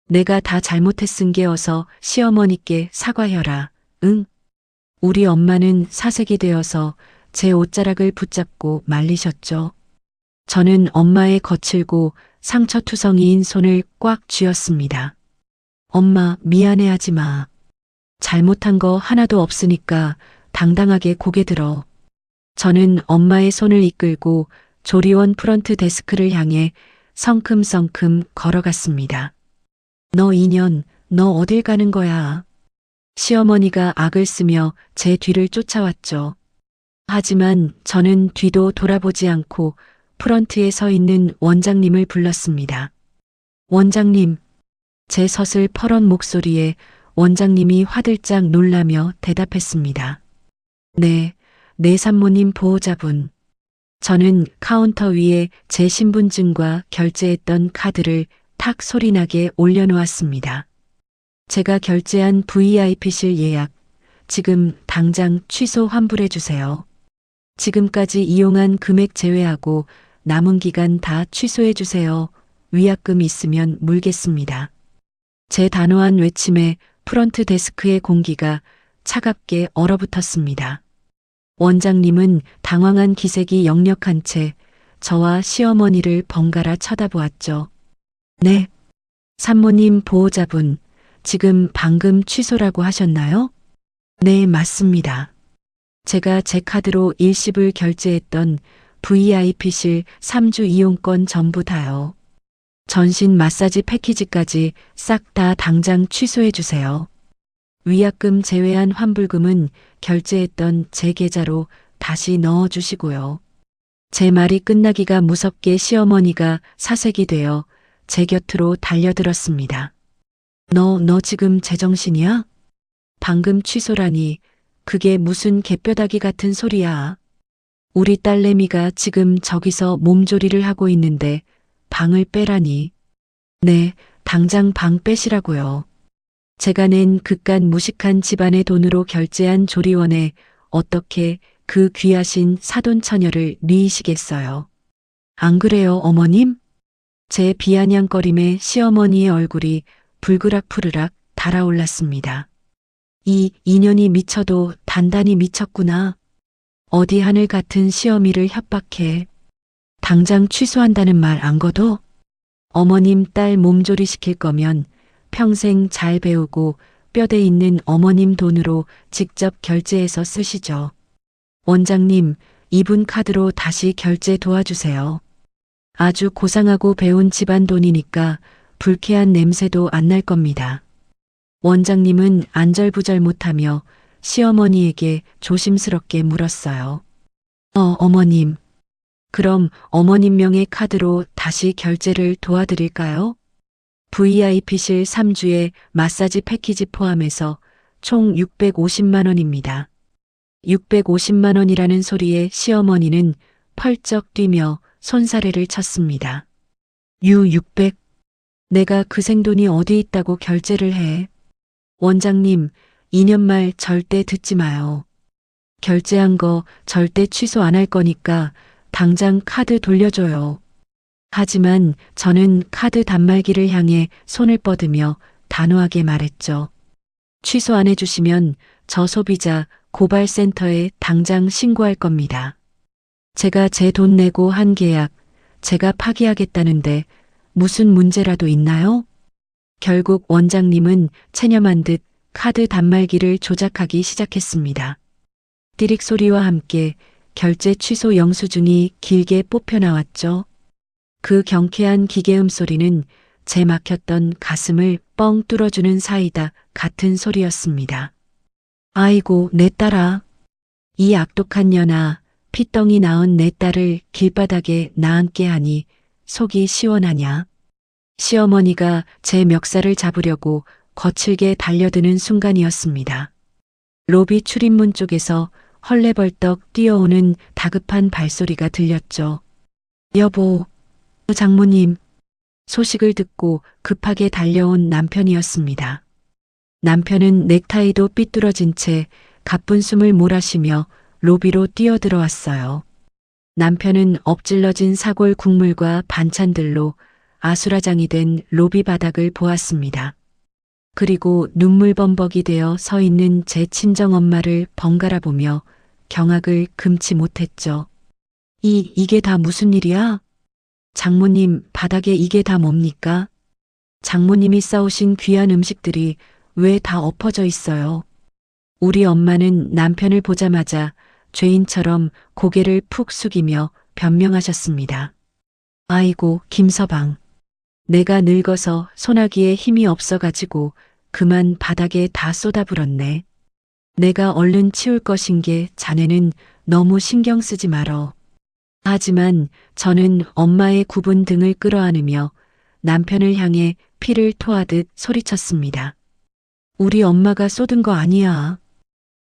내가 다 잘못했은 게 어서 시어머니께 사과해라. 응? 우리 엄마는 사색이 되어서 제 옷자락을 붙잡고 말리셨죠. 저는 엄마의 거칠고 상처투성이인 손을 꽉 쥐었습니다. 엄마, 미안해하지 마. 잘못한 거 하나도 없으니까 당당하게 고개 들어. 저는 엄마의 손을 이끌고 조리원 프런트 데스크를 향해 성큼성큼 걸어갔습니다. 너 인연, 너 어딜 가는 거야? 시어머니가 악을 쓰며 제 뒤를 쫓아왔죠. 하지만 저는 뒤도 돌아보지 않고 프런트에 서 있는 원장님을 불렀습니다. 원장님, 제 서슬 퍼런 목소리에 원장님이 화들짝 놀라며 대답했습니다. 네, 내 산모님 보호자분. 저는 카운터 위에 제 신분증과 결제했던 카드를 탁 소리나게 올려놓았습니다. 제가 결제한 VIP실 예약, 지금 당장 취소 환불해 주세요. 지금까지 이용한 금액 제외하고 남은 기간 다 취소해 주세요. 위약금 있으면 물겠습니다. 제 단호한 외침에 프런트 데스크의 공기가 차갑게 얼어붙었습니다. 원장님은 당황한 기색이 역력한 채 저와 시어머니를 번갈아 쳐다보았죠. 네, 산모님 보호자분, 지금 방금 취소라고 하셨나요? 네, 맞습니다. 제가 제 카드로 일시불 결제했던 VIP실 3주 이용권 전부 다요. 전신 마사지 패키지까지 싹 다 당장 취소해 주세요. 위약금 제외한 환불금은 결제했던 제 계좌로 다시 넣어 주시고요. 제 말이 끝나기가 무섭게 시어머니가 사색이 되어 제 곁으로 달려들었습니다. 너 지금 제정신이야? 방금 취소라니 그게 무슨 개뼈다귀 같은 소리야. 우리 딸내미가 지금 저기서 몸조리를 하고 있는데 방을 빼라니. 네, 당장 방 빼시라고요. 제가 낸 그깟 무식한 집안의 돈으로 결제한 조리원에 어떻게 그 귀하신 사돈 처녀를 뉘이시겠어요. 안 그래요, 어머님? 제 비아냥거림에 시어머니의 얼굴이 불그락푸르락 달아올랐습니다. 이 인연이 미쳐도 단단히 미쳤구나. 어디 하늘 같은 시어미를 협박해. 당장 취소한다는 말 안 거둬? 어머님 딸 몸조리 시킬 거면 평생 잘 배우고 뼈대 있는 어머님 돈으로 직접 결제해서 쓰시죠. 원장님, 이분 카드로 다시 결제 도와주세요. 아주 고상하고 배운 집안 돈이니까 불쾌한 냄새도 안 날 겁니다. 원장님은 안절부절 못하며 시어머니에게 조심스럽게 물었어요. 어머님. 그럼 어머님 명의 카드로 다시 결제를 도와드릴까요? VIP실 3주에 마사지 패키지 포함해서 총 650만 원입니다. 650만 원이라는 소리에 시어머니는 펄쩍 뛰며 손사래를 쳤습니다. 600? 내가 그 생돈이 어디 있다고 결제를 해. 원장님, 2년 말 절대 듣지 마요. 결제한 거 절대 취소 안 할 거니까 당장 카드 돌려줘요. 하지만 저는 카드 단말기를 향해 손을 뻗으며 단호하게 말했죠. 취소 안 해주시면 저 소비자 고발센터에 당장 신고할 겁니다. 제가 제 돈 내고 한 계약, 제가 파기하겠다는데 무슨 문제라도 있나요? 결국 원장님은 체념한 듯 카드 단말기를 조작하기 시작했습니다. 띠릭 소리와 함께 결제 취소 영수증이 길게 뽑혀 나왔죠. 그 경쾌한 기계음 소리는 제 막혔던 가슴을 뻥 뚫어주는 사이다 같은 소리였습니다. 아이고, 내 딸아. 이 악독한 년아, 피덩이 낳은 내 딸을 길바닥에 나앉게 하니 속이 시원하냐. 시어머니가 제 멱살을 잡으려고 거칠게 달려드는 순간이었습니다. 로비 출입문 쪽에서 헐레벌떡 뛰어오는 다급한 발소리가 들렸죠. 여보, 장모님. 소식을 듣고 급하게 달려온 남편이었습니다. 남편은 넥타이도 삐뚤어진 채 가쁜 숨을 몰아쉬며 로비로 뛰어들어왔어요. 남편은 엎질러진 사골 국물과 반찬들로 아수라장이 된 로비 바닥을 보았습니다. 그리고 눈물범벅이 되어 서 있는 제 친정엄마를 번갈아 보며 경악을 금치 못했죠. 이게 다 무슨 일이야? 장모님, 바닥에 이게 다 뭡니까? 장모님이 싸오신 귀한 음식들이 왜 다 엎어져 있어요? 우리 엄마는 남편을 보자마자 죄인처럼 고개를 푹 숙이며 변명하셨습니다. 아이고, 김서방. 내가 늙어서 손아귀에 힘이 없어가지고 그만 바닥에 다 쏟아불었네. 내가 얼른 치울 것인 게 자네는 너무 신경 쓰지 말어. 하지만 저는 엄마의 굽은 등을 끌어안으며 남편을 향해 피를 토하듯 소리쳤습니다. 우리 엄마가 쏟은 거 아니야.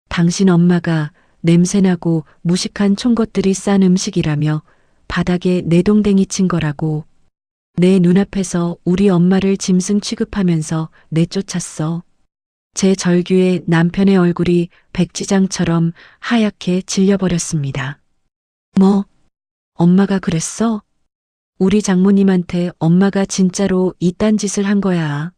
당신 엄마가 냄새나고 무식한 총것들이 싼 음식이라며 바닥에 내동댕이 친 거라고. 내 눈앞에서 우리 엄마를 짐승 취급하면서 내쫓았어. 제 절규에 남편의 얼굴이 백지장처럼 하얗게 질려버렸습니다. 뭐? 엄마가 그랬어? 우리 장모님한테 엄마가 진짜로 이딴 짓을 한 거야.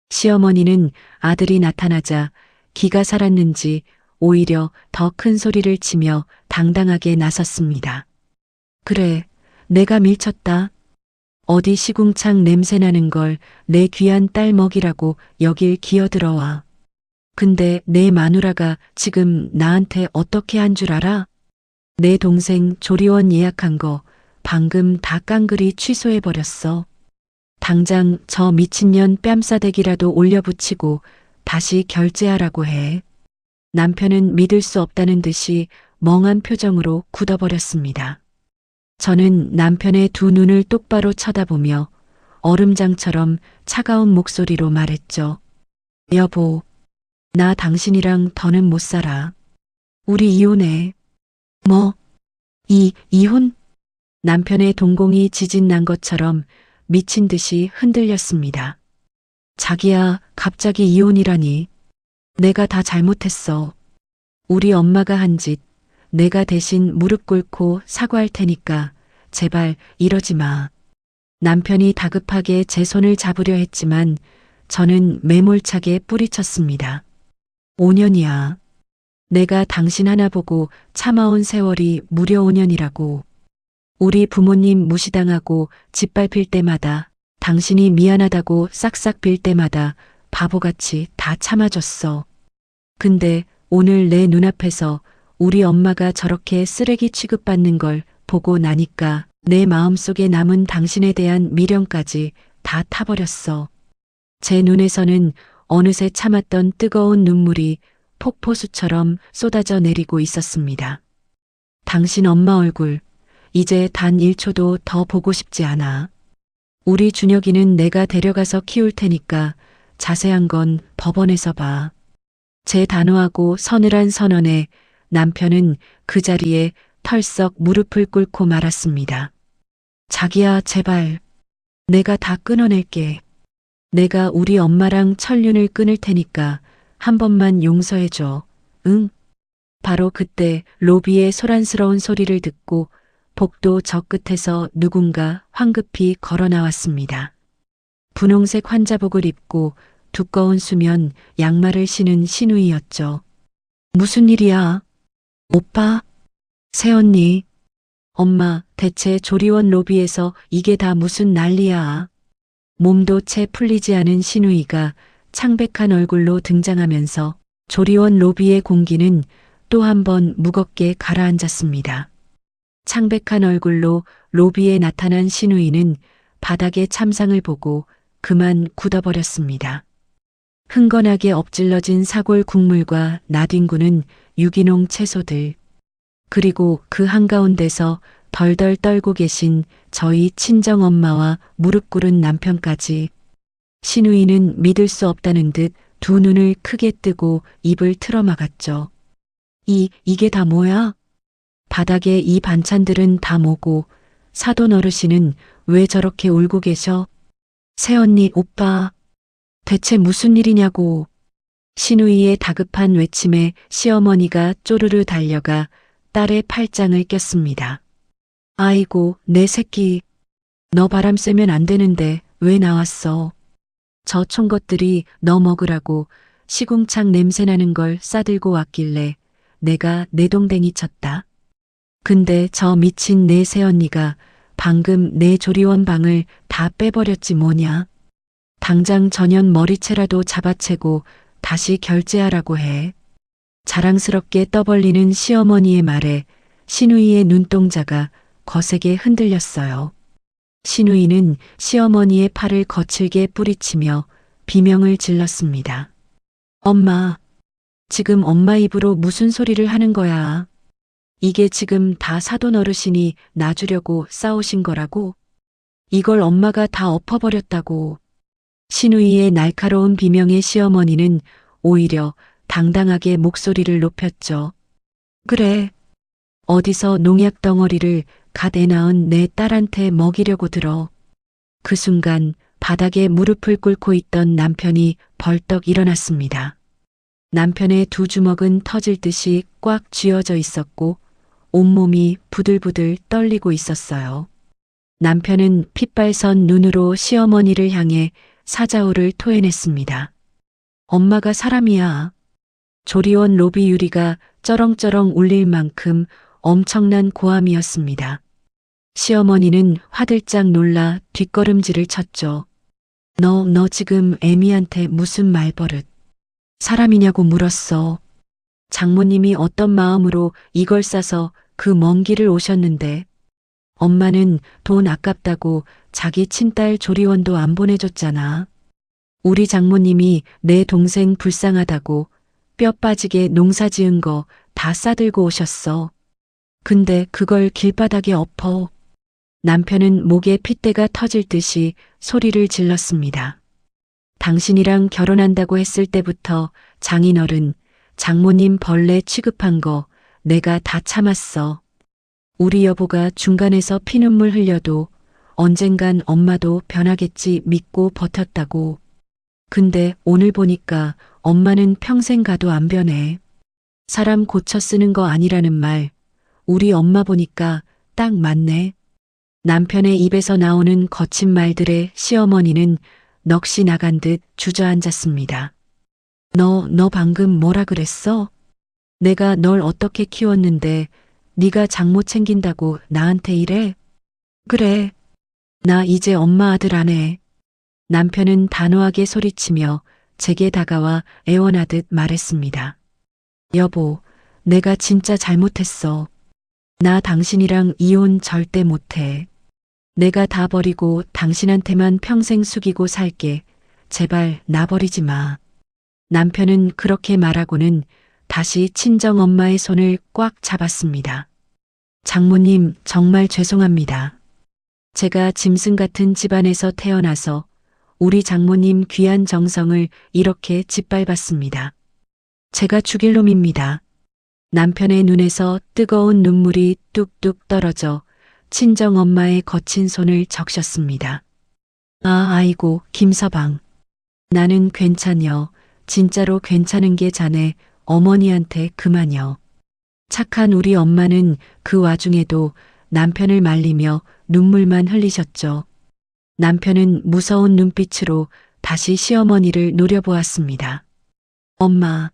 시어머니는 아들이 나타나자 기가 살았는지 오히려 더 큰 소리를 치며 당당하게 나섰습니다. 그래, 내가 밀쳤다. 어디 시궁창 냄새나는 걸 내 귀한 딸 먹이라고 여길 기어들어와. 근데 내 마누라가 지금 나한테 어떻게 한 줄 알아? 내 동생 조리원 예약한 거 방금 다 깡그리 취소해버렸어. 당장 저 미친년 뺨싸대기라도 올려붙이고 다시 결제하라고 해. 남편은 믿을 수 없다는 듯이 멍한 표정으로 굳어버렸습니다. 저는 남편의 두 눈을 똑바로 쳐다보며 얼음장처럼 차가운 목소리로 말했죠. 여보, 나 당신이랑 더는 못 살아. 우리 이혼해. 뭐? 이혼? 남편의 동공이 지진 난 것처럼 미친 듯이 흔들렸습니다. 자기야, 갑자기 이혼이라니. 내가 다 잘못했어. 우리 엄마가 한 짓, 내가 대신 무릎 꿇고 사과할 테니까 제발 이러지 마. 남편이 다급하게 제 손을 잡으려 했지만 저는 매몰차게 뿌리쳤습니다. 5년이야. 내가 당신 하나 보고 참아온 세월이 무려 5년이라고. 우리 부모님 무시당하고 짓밟힐 때마다 당신이 미안하다고 싹싹 빌 때마다 바보같이 다 참아줬어. 근데 오늘 내 눈앞에서 우리 엄마가 저렇게 쓰레기 취급받는 걸 보고 나니까 내 마음속에 남은 당신에 대한 미련까지 다 타버렸어. 제 눈에서는 어느새 참았던 뜨거운 눈물이 폭포수처럼 쏟아져 내리고 있었습니다. 당신 엄마 얼굴, 이제 단 1초도 더 보고 싶지 않아. 우리 준혁이는 내가 데려가서 키울 테니까 자세한 건 법원에서 봐. 제 단호하고 서늘한 선언에 남편은 그 자리에 털썩 무릎을 꿇고 말았습니다. 자기야, 제발. 내가 다 끊어낼게. 내가 우리 엄마랑 천륜을 끊을 테니까 한 번만 용서해줘. 응? 바로 그때 로비의 소란스러운 소리를 듣고 복도 저 끝에서 누군가 황급히 걸어 나왔습니다. 분홍색 환자복을 입고 두꺼운 수면 양말을 신은 신우이였죠. 무슨 일이야? 오빠? 새언니? 엄마, 대체 조리원 로비에서 이게 다 무슨 난리야? 몸도 채 풀리지 않은 신우이가 창백한 얼굴로 등장하면서 조리원 로비의 공기는 또 한 번 무겁게 가라앉았습니다. 창백한 얼굴로 로비에 나타난 신우이는 바닥의 참상을 보고 그만 굳어버렸습니다. 흥건하게 엎질러진 사골 국물과 나뒹구는 유기농 채소들, 그리고 그 한가운데서 덜덜 떨고 계신 저희 친정엄마와 무릎 꿇은 남편까지. 신우이는 믿을 수 없다는 듯 두 눈을 크게 뜨고 입을 틀어막았죠. 이게 다 뭐야? 바닥에 이 반찬들은 다 뭐고 사돈 어르신은 왜 저렇게 울고 계셔? 새언니, 오빠, 대체 무슨 일이냐고. 신우이의 다급한 외침에 시어머니가 쪼르르 달려가 딸의 팔짱을 꼈습니다. 아이고, 내 새끼. 너 바람 쐬면 안 되는데 왜 나왔어? 저 총것들이 너 먹으라고 시궁창 냄새나는 걸 싸들고 왔길래 내가 내동댕이 쳤다. 근데 저 미친 내 새언니가 방금 내 조리원 방을 다 빼버렸지 뭐냐. 당장 전현 머리채라도 잡아채고 다시 결제하라고 해. 자랑스럽게 떠벌리는 시어머니의 말에 신우이의 눈동자가 거세게 흔들렸어요. 신우이는 시어머니의 팔을 거칠게 뿌리치며 비명을 질렀습니다. 엄마, 지금 엄마 입으로 무슨 소리를 하는 거야? 이게 지금 다 사돈 어르신이 놔주려고 싸우신 거라고? 이걸 엄마가 다 엎어버렸다고. 신우이의 날카로운 비명에 시어머니는 오히려 당당하게 목소리를 높였죠. 그래. 어디서 농약 덩어리를 갓 애 낳은 내 딸한테 먹이려고 들어. 그 순간 바닥에 무릎을 꿇고 있던 남편이 벌떡 일어났습니다. 남편의 두 주먹은 터질 듯이 꽉 쥐어져 있었고 온몸이 부들부들 떨리고 있었어요. 남편은 핏발선 눈으로 시어머니를 향해 사자우를 토해냈습니다. 엄마가 사람이야. 조리원 로비 유리가 쩌렁쩌렁 울릴 만큼 엄청난 고함이었습니다. 시어머니는 화들짝 놀라 뒷걸음질을 쳤죠. 너 지금 애미한테 무슨 말버릇. 사람이냐고 물었어. 장모님이 어떤 마음으로 이걸 싸서 그 먼 길을 오셨는데 엄마는 돈 아깝다고 자기 친딸 조리원도 안 보내줬잖아. 우리 장모님이 내 동생 불쌍하다고 뼈 빠지게 농사 지은 거 다 싸들고 오셨어. 근데 그걸 길바닥에 엎어. 남편은 목에 핏대가 터질 듯이 소리를 질렀습니다. 당신이랑 결혼한다고 했을 때부터 장인어른, 장모님 벌레 취급한 거 내가 다 참았어. 우리 여보가 중간에서 피눈물 흘려도 언젠간 엄마도 변하겠지 믿고 버텼다고. 근데 오늘 보니까 엄마는 평생 가도 안 변해. 사람 고쳐 쓰는 거 아니라는 말, 우리 엄마 보니까 딱 맞네. 남편의 입에서 나오는 거친 말들에 시어머니는 넋이 나간 듯 주저앉았습니다. 너 방금 뭐라 그랬어? 내가 널 어떻게 키웠는데 네가 장모 챙긴다고 나한테 이래? 그래. 나 이제 엄마 아들 안 해. 남편은 단호하게 소리치며 제게 다가와 애원하듯 말했습니다. 여보, 내가 진짜 잘못했어. 나 당신이랑 이혼 절대 못해. 내가 다 버리고 당신한테만 평생 숙이고 살게. 제발 나 버리지 마. 남편은 그렇게 말하고는 다시 친정엄마의 손을 꽉 잡았습니다. 장모님, 정말 죄송합니다. 제가 짐승 같은 집안에서 태어나서 우리 장모님 귀한 정성을 이렇게 짓밟았습니다. 제가 죽일 놈입니다. 남편의 눈에서 뜨거운 눈물이 뚝뚝 떨어져 친정엄마의 거친 손을 적셨습니다. 아이고, 김서방. 나는 괜찮여. 진짜로 괜찮은 게 자네 어머니한테 그만여. 착한 우리 엄마는 그 와중에도 남편을 말리며 눈물만 흘리셨죠. 남편은 무서운 눈빛으로 다시 시어머니를 노려보았습니다. 엄마,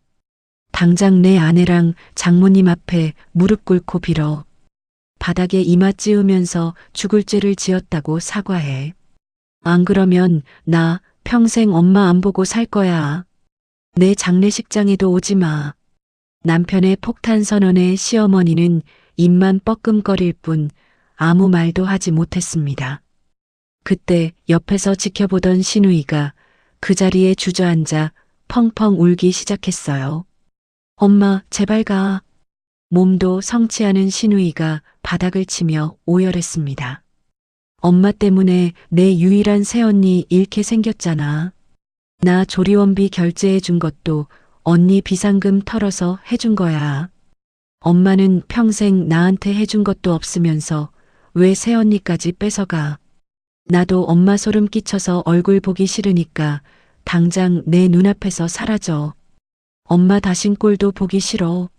당장 내 아내랑 장모님 앞에 무릎 꿇고 빌어. 바닥에 이마 찌우면서 죽을 죄를 지었다고 사과해. 안 그러면 나 평생 엄마 안 보고 살 거야. 내 장례식장에도 오지 마. 남편의 폭탄 선언에 시어머니는 입만 뻐끔거릴 뿐 아무 말도 하지 못했습니다. 그때 옆에서 지켜보던 시누이가 그 자리에 주저앉아 펑펑 울기 시작했어요. 엄마, 제발 가. 몸도 성치 않은 시누이가 바닥을 치며 오열했습니다. 엄마 때문에 내 유일한 새언니 잃게 생겼잖아. 나 조리원비 결제해 준 것도 언니 비상금 털어서 해준 거야. 엄마는 평생 나한테 해준 것도 없으면서 왜 새언니까지 뺏어가. 나도 엄마 소름 끼쳐서 얼굴 보기 싫으니까 당장 내 눈앞에서 사라져. 엄마 다신 꼴도 보기 싫어.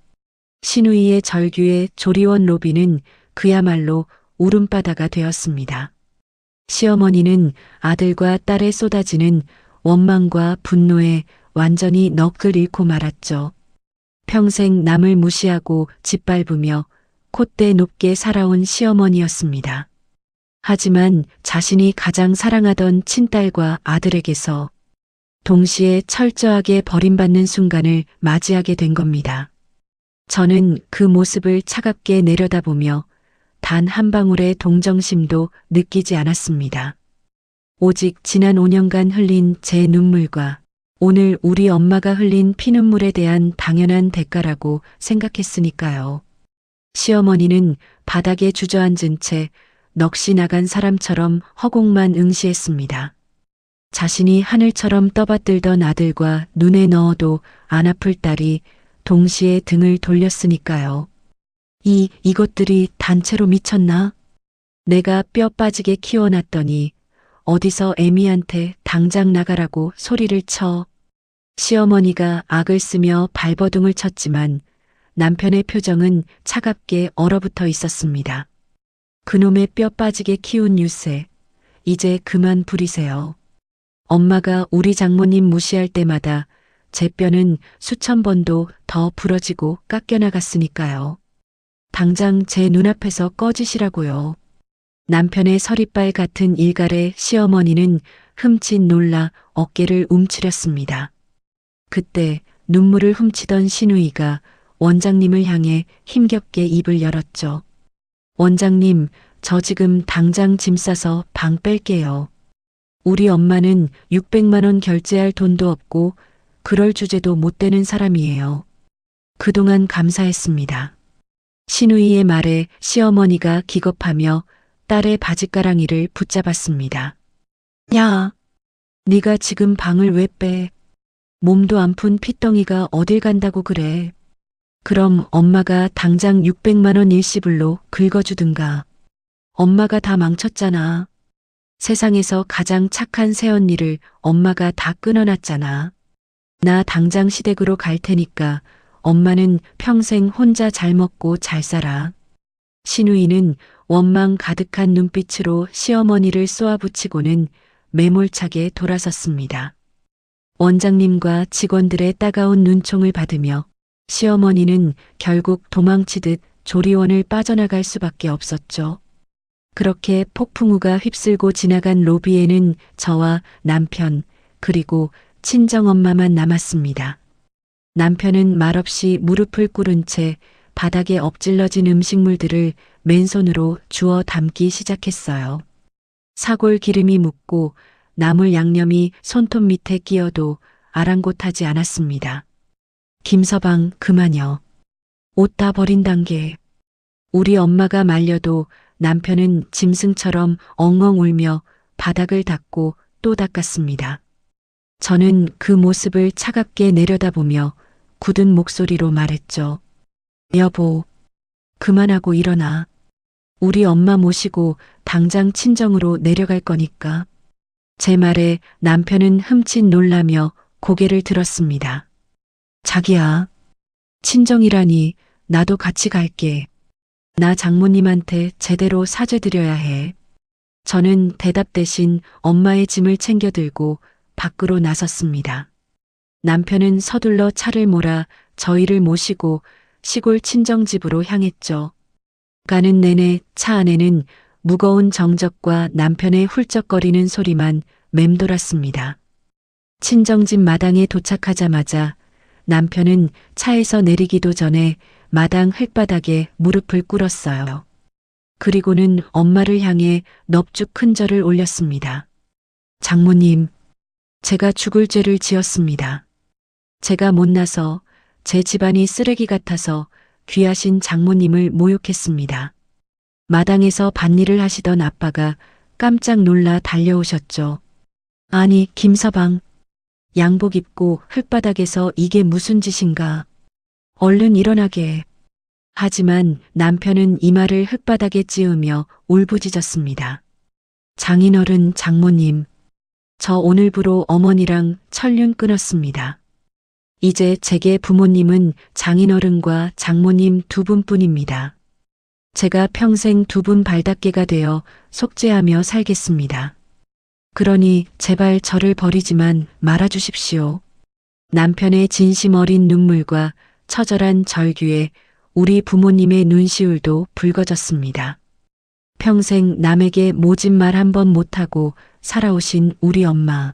시누이의 절규에 조리원 로비는 그야말로 울음바다가 되었습니다. 시어머니는 아들과 딸에 쏟아지는 원망과 분노에 완전히 넋을 잃고 말았죠. 평생 남을 무시하고 짓밟으며 콧대 높게 살아온 시어머니였습니다. 하지만 자신이 가장 사랑하던 친딸과 아들에게서 동시에 철저하게 버림받는 순간을 맞이하게 된 겁니다. 저는 그 모습을 차갑게 내려다보며 단 한 방울의 동정심도 느끼지 않았습니다. 오직 지난 5년간 흘린 제 눈물과 오늘 우리 엄마가 흘린 피눈물에 대한 당연한 대가라고 생각했으니까요. 시어머니는 바닥에 주저앉은 채 넋이 나간 사람처럼 허공만 응시했습니다. 자신이 하늘처럼 떠받들던 아들과 눈에 넣어도 안 아플 딸이 동시에 등을 돌렸으니까요. 이것들이 단체로 미쳤나? 내가 뼈 빠지게 키워놨더니 어디서 애미한테 당장 나가라고 소리를 쳐. 시어머니가 악을 쓰며 발버둥을 쳤지만 남편의 표정은 차갑게 얼어붙어 있었습니다. 그놈의 뼈 빠지게 키운 유세, 이제 그만 부리세요. 엄마가 우리 장모님 무시할 때마다 제 뼈는 수천 번도 더 부러지고 깎여나갔으니까요. 당장 제 눈앞에서 꺼지시라고요. 남편의 서리빨 같은 일갈에 시어머니는 흠칫 놀라 어깨를 움츠렸습니다. 그때 눈물을 훔치던 시누이가 원장님을 향해 힘겹게 입을 열었죠. 원장님, 저 지금 당장 짐 싸서 방 뺄게요. 우리 엄마는 600만 원 결제할 돈도 없고 그럴 주제도 못 되는 사람이에요. 그동안 감사했습니다. 시누이의 말에 시어머니가 기겁하며 딸의 바짓가랑이를 붙잡았습니다. 야, 네가 지금 방을 왜 빼? 몸도 안 푼 핏덩이가 어딜 간다고 그래. 그럼 엄마가 당장 600만 원 일시불로 긁어주든가. 엄마가 다 망쳤잖아. 세상에서 가장 착한 새언니를 엄마가 다 끊어놨잖아. 나 당장 시댁으로 갈 테니까 엄마는 평생 혼자 잘 먹고 잘 살아. 시누이는 원망 가득한 눈빛으로 시어머니를 쏘아붙이고는 매몰차게 돌아섰습니다. 원장님과 직원들의 따가운 눈총을 받으며 시어머니는 결국 도망치듯 조리원을 빠져나갈 수밖에 없었죠. 그렇게 폭풍우가 휩쓸고 지나간 로비에는 저와 남편 그리고 친정엄마만 남았습니다. 남편은 말없이 무릎을 꿇은 채 바닥에 엎질러진 음식물들을 맨손으로 주워 담기 시작했어요. 사골 기름이 묻고 나물 양념이 손톱 밑에 끼어도 아랑곳하지 않았습니다. 김서방, 그만요. 옷 다 버린단 게. 우리 엄마가 말려도 남편은 짐승처럼 엉엉 울며 바닥을 닦고 또 닦았습니다. 저는 그 모습을 차갑게 내려다보며 굳은 목소리로 말했죠. 여보, 그만하고 일어나. 우리 엄마 모시고 당장 친정으로 내려갈 거니까. 제 말에 남편은 흠칫 놀라며 고개를 들었습니다. 자기야, 친정이라니 나도 같이 갈게. 나 장모님한테 제대로 사죄드려야 해. 저는 대답 대신 엄마의 짐을 챙겨 들고 밖으로 나섰습니다. 남편은 서둘러 차를 몰아 저희를 모시고 시골 친정집으로 향했죠. 가는 내내 차 안에는 무거운 정적과 남편의 훌쩍거리는 소리만 맴돌았습니다. 친정집 마당에 도착하자마자 남편은 차에서 내리기도 전에 마당 흙바닥에 무릎을 꿇었어요. 그리고는 엄마를 향해 넙죽 큰 절을 올렸습니다. 장모님, 제가 죽을 죄를 지었습니다. 제가 못나서 제 집안이 쓰레기 같아서 귀하신 장모님을 모욕했습니다. 마당에서 밭일을 하시던 아빠가 깜짝 놀라 달려오셨죠. 아니, 김서방, 양복 입고 흙바닥에서 이게 무슨 짓인가? 얼른 일어나게. 하지만 남편은 이마를 흙바닥에 찌우며 울부짖었습니다. 장인어른, 장모님, 저 오늘부로 어머니랑 천륜 끊었습니다. 이제 제게 부모님은 장인어른과 장모님 두 분뿐입니다. 제가 평생 두 분 발닦개가 되어 속죄하며 살겠습니다. 그러니 제발 저를 버리지만 말아주십시오. 남편의 진심 어린 눈물과 처절한 절규에 우리 부모님의 눈시울도 붉어졌습니다. 평생 남에게 모진 말 한 번 못하고 살아오신 우리 엄마.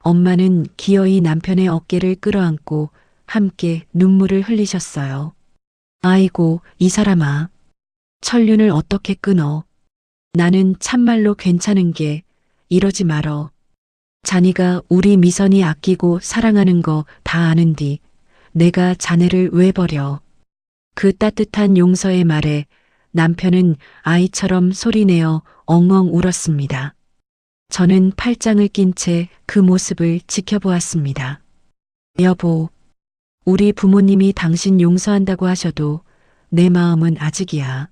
엄마는 기어이 남편의 어깨를 끌어안고 함께 눈물을 흘리셨어요. 아이고, 이 사람아. 천륜을 어떻게 끊어. 나는 참말로 괜찮은 게 이러지 말어. 자네가 우리 미선이 아끼고 사랑하는 거 다 아는디 내가 자네를 왜 버려. 그 따뜻한 용서의 말에 남편은 아이처럼 소리내어 엉엉 울었습니다. 저는 팔짱을 낀 채 그 모습을 지켜보았습니다. 여보, 우리 부모님이 당신 용서한다고 하셔도 내 마음은 아직이야.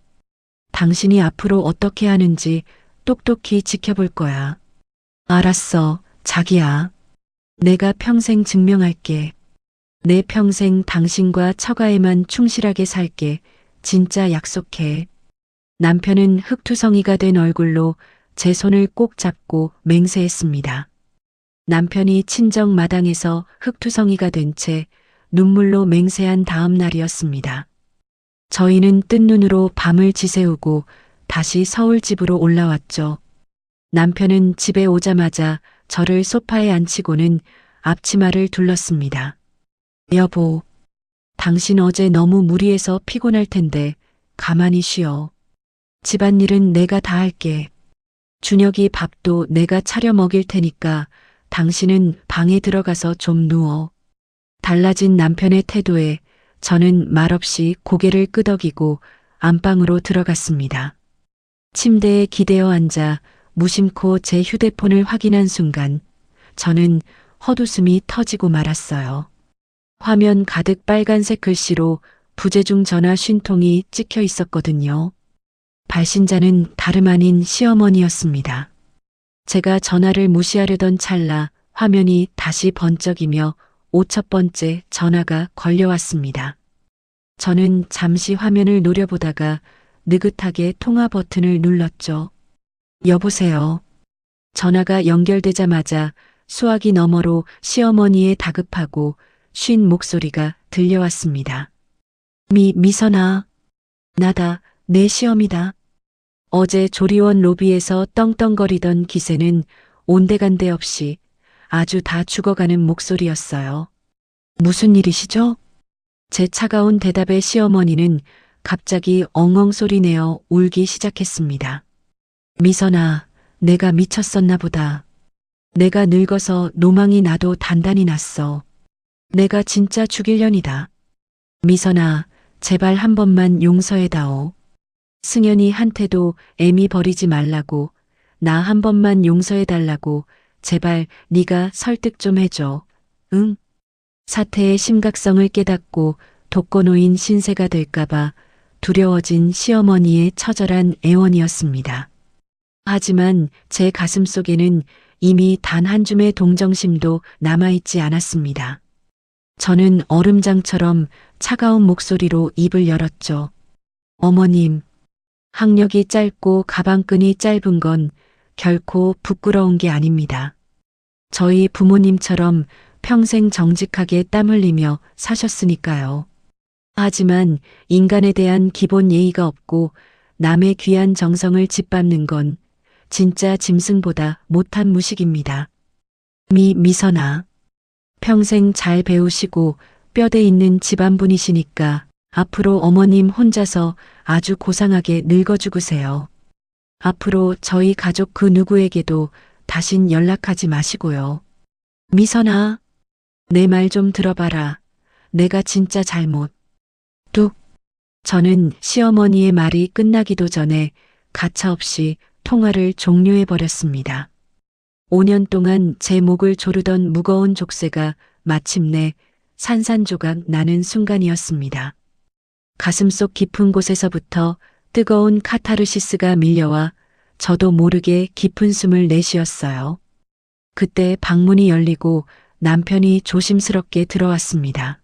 당신이 앞으로 어떻게 하는지 똑똑히 지켜볼 거야. 알았어, 자기야. 내가 평생 증명할게. 내 평생 당신과 처가에만 충실하게 살게. 진짜 약속해. 남편은 흙투성이가 된 얼굴로 제 손을 꼭 잡고 맹세했습니다. 남편이 친정 마당에서 흙투성이가 된 채 눈물로 맹세한 다음 날이었습니다. 저희는 뜬 눈으로 밤을 지새우고 다시 서울 집으로 올라왔죠. 남편은 집에 오자마자 저를 소파에 앉히고는 앞치마를 둘렀습니다. 여보, 당신 어제 너무 무리해서 피곤할 텐데 가만히 쉬어. 집안일은 내가 다 할게. 준혁이 밥도 내가 차려 먹일 테니까 당신은 방에 들어가서 좀 누워. 달라진 남편의 태도에 저는 말없이 고개를 끄덕이고 안방으로 들어갔습니다. 침대에 기대어 앉아 무심코 제 휴대폰을 확인한 순간 저는 헛웃음이 터지고 말았어요. 화면 가득 빨간색 글씨로 부재중 전화 쉰통이 찍혀 있었거든요. 발신자는 다름 아닌 시어머니였습니다. 제가 전화를 무시하려던 찰나 화면이 다시 번쩍이며 5,000번째 전화가 걸려왔습니다. 저는 잠시 화면을 노려보다가 느긋하게 통화 버튼을 눌렀죠. 여보세요. 전화가 연결되자마자 수화기 너머로 시어머니의 다급하고 쉰 목소리가 들려왔습니다. 미선아. 나다, 내 시어미다. 어제 조리원 로비에서 떵떵거리던 기세는 온데간데 없이 아주 다 죽어가는 목소리였어요. 무슨 일이시죠? 제 차가운 대답에 시어머니는 갑자기 엉엉 소리내어 울기 시작했습니다. 미선아, 내가 미쳤었나 보다. 내가 늙어서 노망이 나도 단단히 났어. 내가 진짜 죽일 년이다. 미선아, 제발 한 번만 용서해다오. 승현이한테도 애미 버리지 말라고, 나 한 번만 용서해달라고, 제발 네가 설득 좀 해줘. 응? 사태의 심각성을 깨닫고 독거노인 신세가 될까봐 두려워진 시어머니의 처절한 애원이었습니다. 하지만 제 가슴 속에는 이미 단 한 줌의 동정심도 남아있지 않았습니다. 저는 얼음장처럼 차가운 목소리로 입을 열었죠. 어머님, 학력이 짧고 가방끈이 짧은 건 결코 부끄러운 게 아닙니다. 저희 부모님처럼 평생 정직하게 땀 흘리며 사셨으니까요. 하지만 인간에 대한 기본 예의가 없고 남의 귀한 정성을 짓밟는 건 진짜 짐승보다 못한 무식입니다. 미선아, 평생 잘 배우시고 뼈대 있는 집안분이시니까 앞으로 어머님 혼자서 아주 고상하게 늙어 죽으세요. 앞으로 저희 가족 그 누구에게도 다신 연락하지 마시고요. 미선아, 내 말 좀 들어봐라. 내가 진짜 잘못. 뚝. 저는 시어머니의 말이 끝나기도 전에 가차없이 통화를 종료해버렸습니다. 5년 동안 제 목을 조르던 무거운 족쇄가 마침내 산산조각 나는 순간이었습니다. 가슴속 깊은 곳에서부터 뜨거운 카타르시스가 밀려와 저도 모르게 깊은 숨을 내쉬었어요. 그때 방문이 열리고 남편이 조심스럽게 들어왔습니다.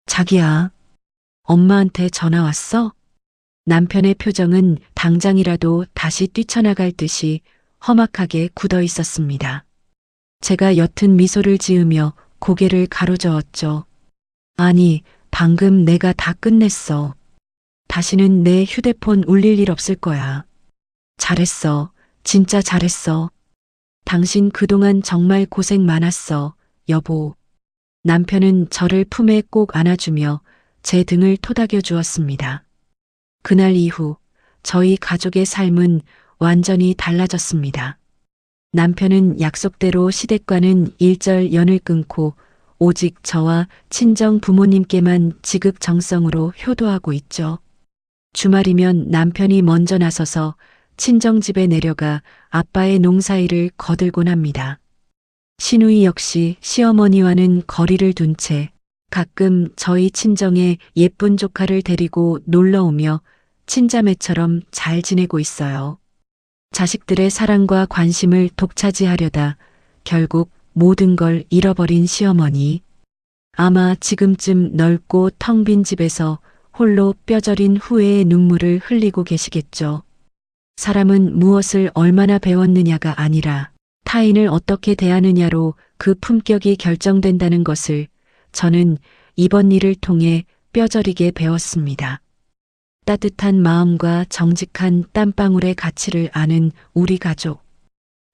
자기야, 엄마한테 전화 왔어? 남편의 표정은 당장이라도 다시 뛰쳐나갈 듯이 험악하게 굳어 있었습니다. 제가 옅은 미소를 지으며 고개를 가로저었죠. 아니, 방금 내가 다 끝냈어. 다시는 내 휴대폰 울릴 일 없을 거야. 잘했어. 진짜 잘했어. 당신 그동안 정말 고생 많았어, 여보. 남편은 저를 품에 꼭 안아주며 제 등을 토닥여 주었습니다. 그날 이후 저희 가족의 삶은 완전히 달라졌습니다. 남편은 약속대로 시댁과는 일절 연을 끊고 오직 저와 친정 부모님께만 지극정성으로 효도하고 있죠. 주말이면 남편이 먼저 나서서 친정집에 내려가 아빠의 농사일을 거들곤 합니다. 시누이 역시 시어머니와는 거리를 둔 채 가끔 저희 친정에 예쁜 조카를 데리고 놀러오며 친자매처럼 잘 지내고 있어요. 자식들의 사랑과 관심을 독차지하려다 결국 모든 걸 잃어버린 시어머니. 아마 지금쯤 넓고 텅 빈 집에서 홀로 뼈저린 후회의 눈물을 흘리고 계시겠죠. 사람은 무엇을 얼마나 배웠느냐가 아니라 타인을 어떻게 대하느냐로 그 품격이 결정된다는 것을 저는 이번 일을 통해 뼈저리게 배웠습니다. 따뜻한 마음과 정직한 땀방울의 가치를 아는 우리 가족.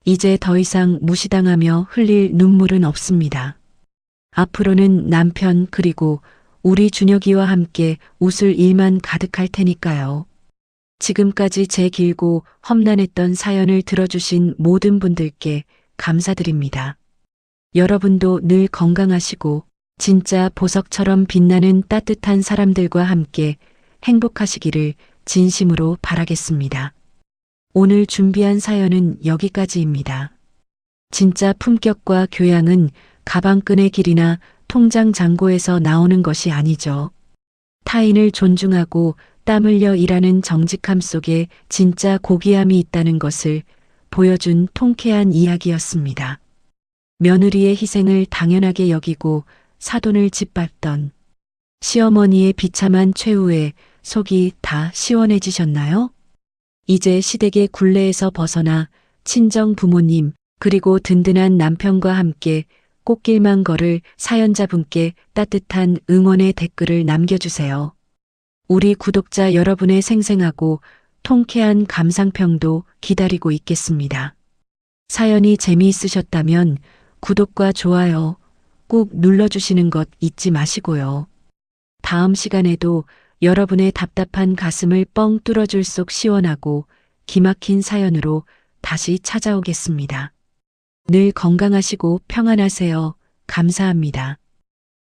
이제 더 이상 무시당하며 흘릴 눈물은 없습니다. 앞으로는 남편 그리고 우리 준혁이와 함께 웃을 일만 가득할 테니까요. 지금까지 제 길고 험난했던 사연을 들어주신 모든 분들께 감사드립니다. 여러분도 늘 건강하시고 진짜 보석처럼 빛나는 따뜻한 사람들과 함께 행복하시기를 진심으로 바라겠습니다. 오늘 준비한 사연은 여기까지입니다. 진짜 품격과 교양은 가방끈의 길이나 통장 잔고에서 나오는 것이 아니죠. 타인을 존중하고 땀 흘려 일하는 정직함 속에 진짜 고귀함이 있다는 것을 보여준 통쾌한 이야기였습니다. 며느리의 희생을 당연하게 여기고 사돈을 짓밟던 시어머니의 비참한 최후에 속이 다 시원해지셨나요? 이제 시댁의 굴레에서 벗어나 친정 부모님 그리고 든든한 남편과 함께 꽃길만 걸을 사연자분께 따뜻한 응원의 댓글을 남겨주세요. 우리 구독자 여러분의 생생하고 통쾌한 감상평도 기다리고 있겠습니다. 사연이 재미있으셨다면 구독과 좋아요 꾹 눌러주시는 것 잊지 마시고요. 다음 시간에도 여러분의 답답한 가슴을 뻥 뚫어줄 속 시원하고 기막힌 사연으로 다시 찾아오겠습니다. 늘 건강하시고 평안하세요. 감사합니다.